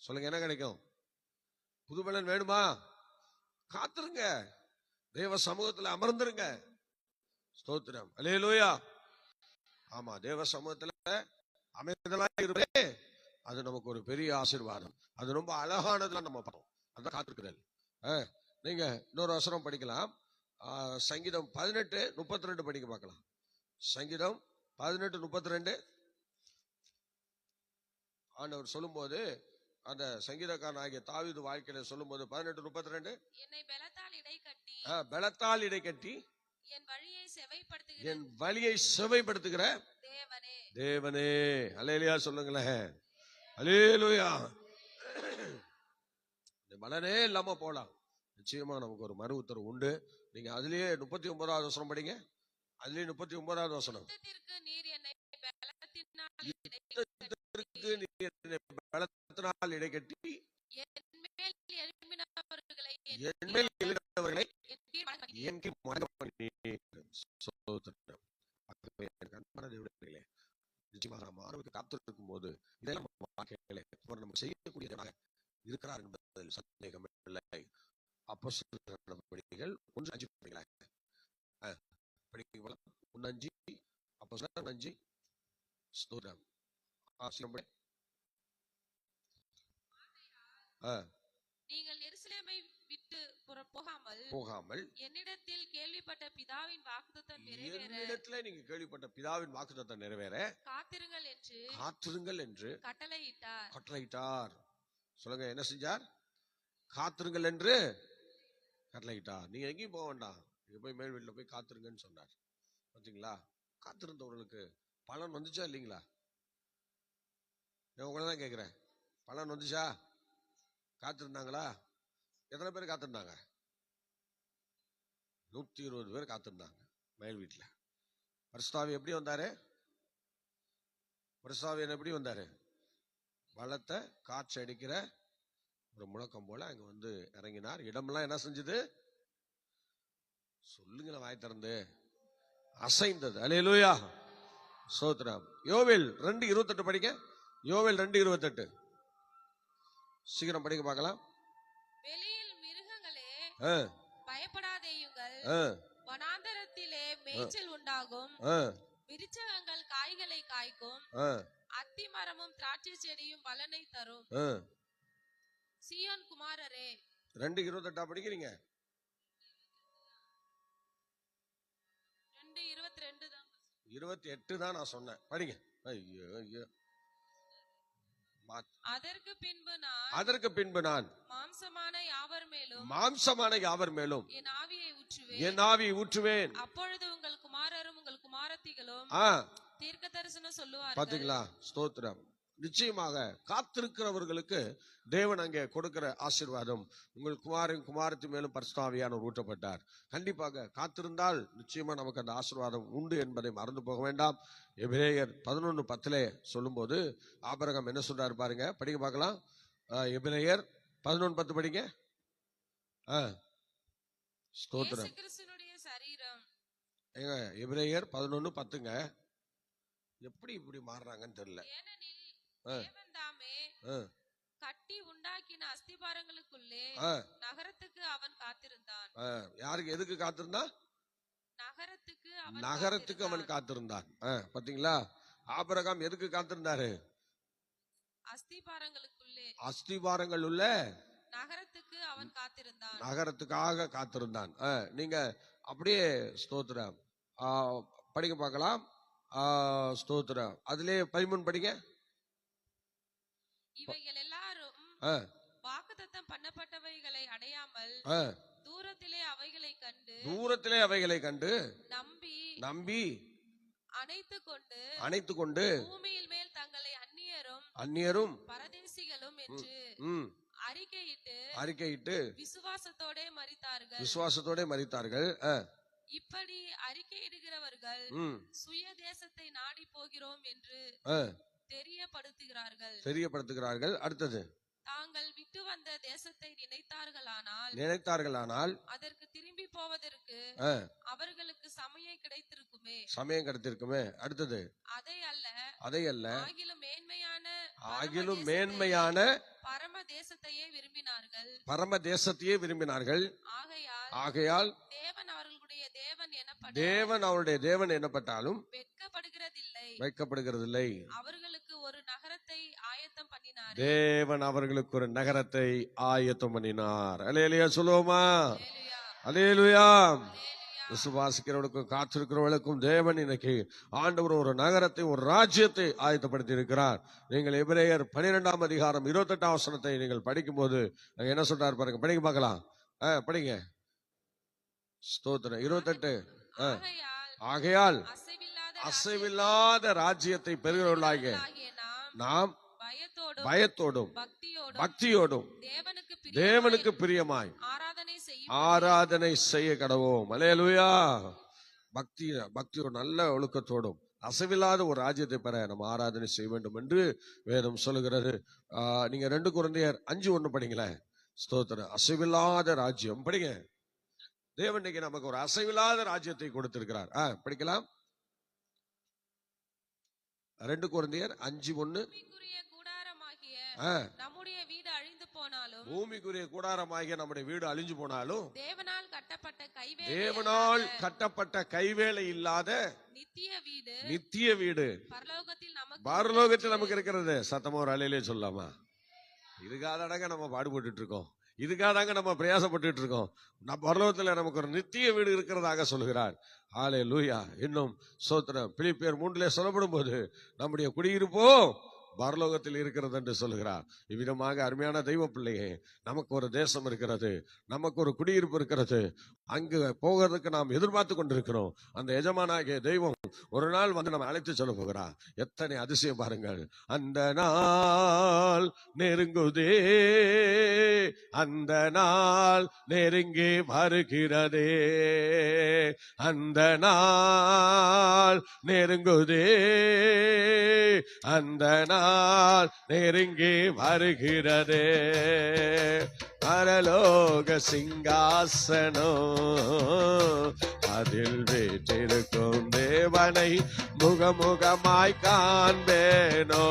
சொல்லுங்க, என்ன கிடைக்கும்? புது பலன் வேணுமா? காத்திருங்க, தேவ சமூகத்துல அமர்ந்துருங்க. ஸ்தோத்திரம், அல்லேலூயா. ஆமா, தேவ சமூகத்துல அமைதலாக இருப்பே அது நமக்கு ஒரு பெரிய ஆசீர்வாதம். அது ரொம்ப அழகானதுலாம் நம்ம பார்த்தோம். அதான் காத்திருக்கிறேன். நீங்க இன்னொரு வசனம் படிக்கலாம். சங்கீதம் 18:32 படிக்க பார்க்கலாம். சங்கீதம் 18:32 ஆண்டவர் சொல்லும் போது, அந்த சங்கீதக்காரன் ஆகிய தாவீது வாழ்க்கையில சொல்லும் போது 18:32 பலத்தால் இடை கட்டி என் வழியை செவைப்படுத்துகிற தேவனே. அல்லேலூயா சொல்லுங்களேன், அல்லேலூயா. இந்த பலனே இல்லாம போலாம், நிச்சயமா நமக்கு ஒரு மறு உத்தரவு உண்டு. நீங்க அதுலயே 39வது வசனம் படிங்க. அதுலயே 39வது வசனம், பலத்தினால் இடை கட்டி காத்திருக்கும் போது இதெல்லாம் நம்ம செய்யக்கூடியதாக இருக்கிறார் என்பதில் சந்தேகம் இல்லை. அப்போஸ்தலர் நடவடிக்கைகள் 1:5 படிக்கலாம். 1:5 அப்போஸ்தலர் 1:5. ஸ்தோத்திரம். நீங்கள் எருசலேமை விட்டு போகாமல் என்னிடத்தில் கேள்விப்பட்ட பிதாவின் வாக்குத்தத்தம் நிறைவேற, என்னிடத்திலே நீங்க கேள்விப்பட்ட பிதாவின் வாக்குத்தத்தம் நிறைவேற காத்திருங்கள் என்று கட்டளையிட்டார். சொல்லுங்க, என்ன செஞ்சார்? காத்திருங்கள் என்று கட்டளையிட்டார். நீங்க எங்கேயும் போக வேண்டாம், நீங்க போய் மேல் வீட்டுல போய் காத்திருங்கன்னு சொன்னார். பாத்தீங்களா, காத்திருந்தவர்களுக்கு பலன் வந்துச்சா இல்லைங்களா? நான் உங்களை தான் கேட்கிறேன், பலன் வந்துச்சா? காத்திருந்தாங்களா? எத்தனை பேர் காத்திருந்தாங்க? 120 பேர் காத்திருந்தாங்க மேல் வீட்டுல. பரிசுத்தாவி எப்படி வந்தாரு? பரிசுத்தாவியன் எப்படி வந்தாரு? பலத்தை காற்று அடிக்கிற ஒரு முழக்கம் போல அங்க வந்து இறங்கினார். இடமெல்லாம் என்ன செஞ்சது? சொல்லுங்க, வாய் திறந்து அசைந்தது. அல்லேலூயா, ஸ்தோத்திரம். யோவேல் 2:28 படிக்க. யோவேல் 2:28 சீக்கிரம் படிக்க பார்க்கலாம். வெளியில் மிருகங்களே பயப்படாதேயுங்கள், வனாந்தரத்திலே மேய்ச்சல் உண்டாகும், விருட்சகங்கள் காய்களை காய்க்கும், அத்தி மரமும் திராட்சை செடியும் பலனை தரும். சீயோன் குமாரரே. 2:28 படிக்கிறீங்க? 2:22 தான். 28 தான் நான் சொன்னேன், படிங்க. ஐயோ ஐயோ. அதற்கு பின்பு நான் மாம்சமான யாவர் மேலும் என் ஆவியை ஊற்றுவேன். அப்பொழுது உங்கள் குமாரரும் உங்கள் குமாரத்திகளும் தீர்க்க தரிசனம் சொல்லுவார்கள். பாத்தீங்களா, ஸ்தோத்திரம். நிச்சயமாக காத்திருக்கிறவர்களுக்கு தேவன் அங்கே கொடுக்கிற ஆசீர்வாதம், உங்கள் குமாரின் குமாரத்து மேலும் பரிசுத்த ஆவியானவர் ஊற்றப்பட்டார். கண்டிப்பாக காத்திருந்தால் நிச்சயமா நமக்கு அந்த ஆசீர்வாதம் உண்டு என்பதை மறந்து போக வேண்டாம். எபிரேயர் 11:10 சொல்லும்போது ஆபிரகாம் என்ன சொல்றாரு பாருங்க, படிக்க பார்க்கலாம். எபிரேயர் 11:10 படிங்க. ஸ்தோத்திரம். இயேசு கிறிஸ்துவினுடைய சரீரம். ஏங்க எபிரேயர் 11:10ங்க. எப்படி இப்படி மாறுறாங்கன்னு தெரியல. ஏனெனில் தேவன் தாமே கட்டி உண்டாக்கின அஸ்திபாரங்களுக்குள்ளே நகரத்துக்கு அவன் காத்திருந்தான். யாருக்கு எதுக்கு காத்திருந்தான்? நகரத்துக்கு அவன் காத்திருந்தான். பாத்தீங்களா, ஆபிரகாம் எதுக்கு காத்திருந்தாரு? அஸ்திபாரங்கள் உள்ள நகரத்துக்கு அவன் காத்திருந்தான், நகரத்துக்காக காத்திருந்தான். நீங்க அப்படியே ஸ்தோத்திரம் படிக்க பார்க்கலாம். ஸ்தோத்திரம் அதிலே 13 படிங்க. இவைகள் எல்லாரும் வாக்குத்தத்தம் பண்ணப்பட்டவைகளை அடையாமல் தூரத்திலே அவைகளை கண்டு நம்பி அணைத்து கொண்டு பூமியில் மேல் தங்களை அந்நியரும் பரதேசிகளும் என்று அறிக்கையிட்டு விசுவாசத்தோட மரித்தார்கள். இப்படி அறிக்கையிடுகிறவர்கள் சுய தேசத்தை நாடி போகிறோம் என்று தெரியப்படுத்துகிறார்கள். அடுத்தது, தாங்கள் விட்டு வந்த தேசத்தை நினைத்தார்களானால் அதற்கு திரும்பி போவதற்கு அவர்களுக்கு சமயம் கிடைத்திருக்குமே. அடுத்தது, அதை அல்ல ஆகிலும் மேன்மையான பரம தேசத்தையே விரும்பினார்கள். ஆகையால் தேவன் அவருடைய தேவன் எனப்பட்டாலும் வைக்கப்படுகிறதில்லை. தேவன் அவர்களுக்கு ஒரு நகரத்தை ஆயத்தம் பண்ணினார். அல்லேலூயா சொல்லுவோமா? அல்லேலூயா. விசுவாசிக்கிறவர்களுக்கும் காத்திருக்கிறவர்களுக்கும் தேவன் இன்னைக்கு ஆண்டவர் ஒரு நகரத்தை, ஒரு ராஜ்யத்தை ஆயத்தப்படுத்தி இருக்கிறார். நீங்கள் எபிரேயர் 12ஆம் அதிகாரம் 28ஆம் வசனத்தை நீங்கள் படிக்கும் போது என்ன சொல்றாரு பாருங்க, படிக்க பார்க்கலாம். படிங்க. ஸ்தோத்திரம். 28. ஆகையால் அசைவில்லாத ராஜ்யத்தை பெறுகிறவர்களாகிய நாம் பயத்தோடும் பக்தியோடும் தேவனுக்கு பிரியமாய் ஆராதனை செய்ய கடவோம். அல்லேலூயா. பக்தியோட நல்ல ஒழுக்கத்தோடும் அசைவில்லாத ஒரு ராஜ்யத்தை பெற நம்ம ஆராதனை செய்ய வேண்டும் என்று வேதம் சொல்லுகிறது. நீங்க 2 கொரிந்தியர் 5:1 படிங்களேன். ஸ்தோத்திரம். அசைவில்லாத ராஜ்யம் படிங்க. தேவன் இன்னைக்கு நமக்கு ஒரு அசைவில்லாத ராஜ்யத்தை கொடுத்திருக்கிறார். படிக்கலாம். 2 கொரிந்தியர் 5:1. பூமிக்குரிய கூடாரமாகிய நம்முடைய வீடு அழிஞ்சு போனாலும் தேவனால் கட்டப்பட்ட கைவேலை இல்லாத நித்திய வீடு பரலோகத்தில் நமக்கு இருக்கிறது. சத்தமா ஒரு அலையிலே சொல்லாமா? இதுக்காக நம்ம பாடுபட்டு இருக்கோம், இதுக்காக நம்ம பிரயாசப்பட்டு இருக்கோம். பரலோகத்தில் நமக்கு ஒரு நித்திய வீடு இருக்கிறதாக சொல்கிறார். ஹல்லேலூயா. இன்னும் ஸ்தோத்திரம். பிலிப்பியர் 3 சொல்லப்படும் போது நம்முடைய குடியிருப்போ பரலோகத்தில் இருக்கிறது என்று சொல்கிறார். இவ்விதமாக அருமையான தெய்வ பிள்ளையே, நமக்கு ஒரு தேசம் இருக்கிறது, நமக்கு ஒரு குடியிருப்பு இருக்கிறது. அங்கு போகிறதுக்கு நாம் எதிர்பார்த்து கொண்டிருக்கிறோம். அந்த எஜமானாகிய தெய்வம் ஒரு நாள் வந்து நம்ம அழைத்து சொல்ல போகிறார். எத்தனை அதிசயம் பாருங்கள். அந்த நாள் நெருங்குதே, அந்த நாள் நெருங்கி வருகிறதே, அந்த நாள் நெருங்குதே, அந்த நாள் நெருங்கி வருகிறதே. பரலோக சிங்காசனம் அதில் வீற்றிருக்கும் தேவனை முகமுகமாய் காண்பேனோ.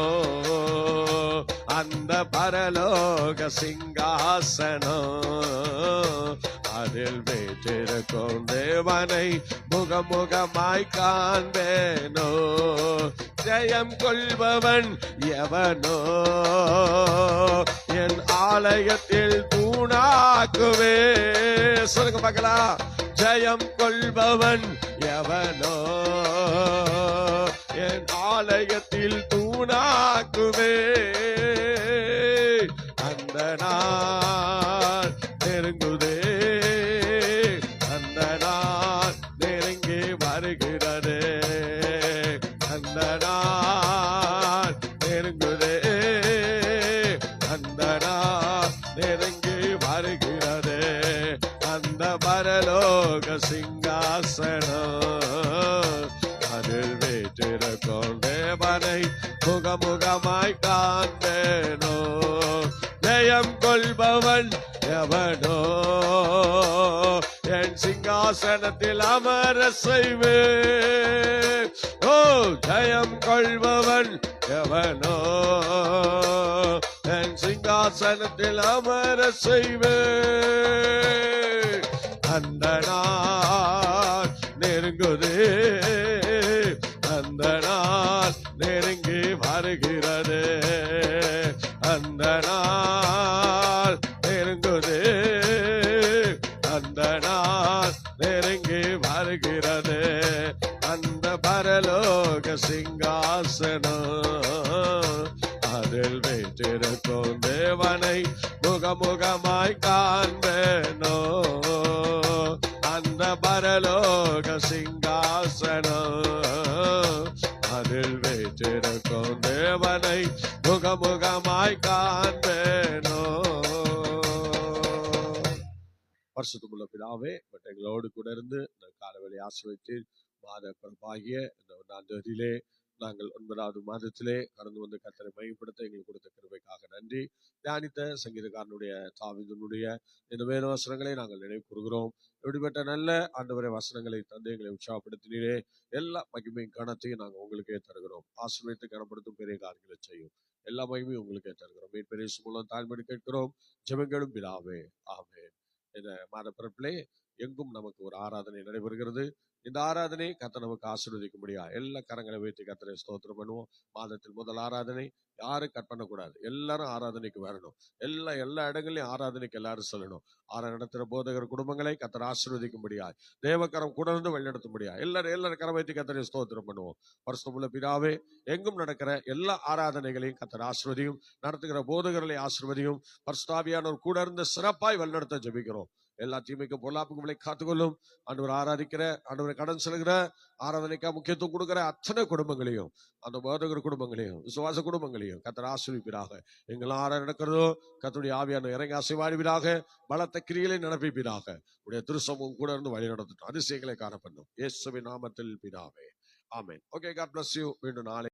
அந்த பரலோக சிங்காசனம் அதில் வீற்றிருக்கும் தேவனை முகமுகமாய் காண்பேனோ. ஜெயம் கொள்பவன் எவனோ என் ஆலயத்தில் தூணாக்குவே. சொல்லுங்க பார்க்கலாம். ஜெயம் கொள்பவன் எவனோ என் ஆலயத்தில் தூணாக்குவே. அந்த நாள் நெருங்குதே, அந்த நாள் நெருங்கி வருகிறதே, அந்த நாள் நெருங்குதே, வருகிறது. அந்த பரலோக சிங்காசனம் அதில் வீற்றிருக்கும் தேவனை முகமுகமாய் காண்பேனோ. ஜெயம் கொள்பவன் எவனோ என் சிங்காசனத்தில் அமர செய்வேன். ஓ ஜெயம் கொள்பவன் எவனோ என் சிங்காசனத்தில் அமர செய்வேன். அந்த நாள் நெருங்குதே, அந்த நாள் நெருங்கி வருகிறது. அந்த நாள் நெருங்குதே, அந்த நாள் நெருங்கி வருகிறது. அந்த பரலோக சிங்காசனம் அதில் வீற்றிருக்கும் தேவனை முகமுகமாய் காண்பேனோ. அந்த பரலோக சிங்காசனம் அதில் வீற்றிருக்கும் தேவனை முகமுகமாய் காண்பேனோ. பரிசுத்தமுள்ள பிதாவே, எங்களோடு கூட இருந்து இந்த காலவெளி ஆசிர்வதித்து மாத பிறப்பாகிய இந்த 1ஆம் தேதியிலே நாங்கள் 9வது மாதத்திலே கடந்து வந்து கர்த்தரை மையப்படுத்த எங்களுக்கு கொடுத்த கிருபைக்காக நன்றி. தியானித்த சங்கீதக்காரனுடைய தாவீதுனுடைய இந்த வேத வசனங்களை நாங்கள் நினைவு கூறுகிறோம். இப்படிப்பட்ட நல்ல ஆண்டவரே வசனங்களை தந்து எங்களை உற்சாகப்படுத்தினீரே. எல்லா மகிமையும் கனத்தையும் நாங்கள் உங்களுக்கே தருகிறோம். ஆசீர்வதித்து கனப்படுத்தும் பெரிய காரியங்களை செய்யும். எல்லா மகிமையும் உங்களுக்கே தருகிறோம். மீட்பெரிய மூலம் தாழ்மையோடு கேட்கிறோம் ஜெபங்களும் பிதாவே, ஆமென். இந்த மாத பிறப்பிலே எங்கும் நமக்கு ஒரு ஆராதனை நடைபெறுகிறது. இந்த ஆராதனை கர்த்தர் நமக்கு ஆசீர்வதிக்க முடியாது. எல்லா கரங்களை வைத்து கர்த்தரை ஸ்தோத்திரம் பண்ணுவோம். மாதத்தில் முதல் ஆராதனை யாரும் கட் பண்ணக்கூடாது. எல்லாரும் ஆராதனைக்கு வரணும். எல்லா இடங்களையும் ஆராதனைக்கு எல்லாரும் சொல்லணும். நடத்துகிற போதகர் குடும்பங்களை கர்த்தர் ஆசீர்வதிக்க முடியாது. தேவக்கரம் கூட இருந்து வழிநடத்த முடியாது. எல்லாரும் கரம் வைத்து கர்த்தரை ஸ்தோத்திரம் பண்ணுவோம். பரிசுத்தமுள்ள பிதாவே, எங்கும் நடக்கிற எல்லா ஆராதனைகளையும் கர்த்தர் ஆசீர்வதியும். நடத்துகிற போதகர்களை ஆசீர்வதியும். பரிசுத்த ஆவியானவர் கூட இருந்து சிறப்பாய் வழிநடத்த ஜெபிக்கிறோம். எல்லா தீமைக்கும் பொல்லாப்புகளை காத்துக்கொள்ளும். ஆண்டவர் ஆராதிக்கிற, ஆண்டவரை கடன் செலுகிற, ஆராதனைக்கா முக்கியத்துவம் கொடுக்கிற அத்தனை குடும்பங்களையும், அந்த போதகர் குடும்பங்களையும், விசுவாச குடும்பங்களையும் கர்த்தர் ஆசீர்வதிப்பீராக. எங்கெல்லாம் ஆராதனை நடக்கிறதோ கர்த்தருடைய ஆவியானவர் இறங்கி அசைவாடுவீராக. பலத்த கிரியைகளை நடப்பிப்பீராக. உடைய திருச்சபையும் கூட இருந்து வழி நடத்தட்டும். அதிசயங்களை காணப்படும். இயேசுவின் நாமத்தில் பிதாவே, ஆமென். Okay, God bless you. மீண்டும் நாளை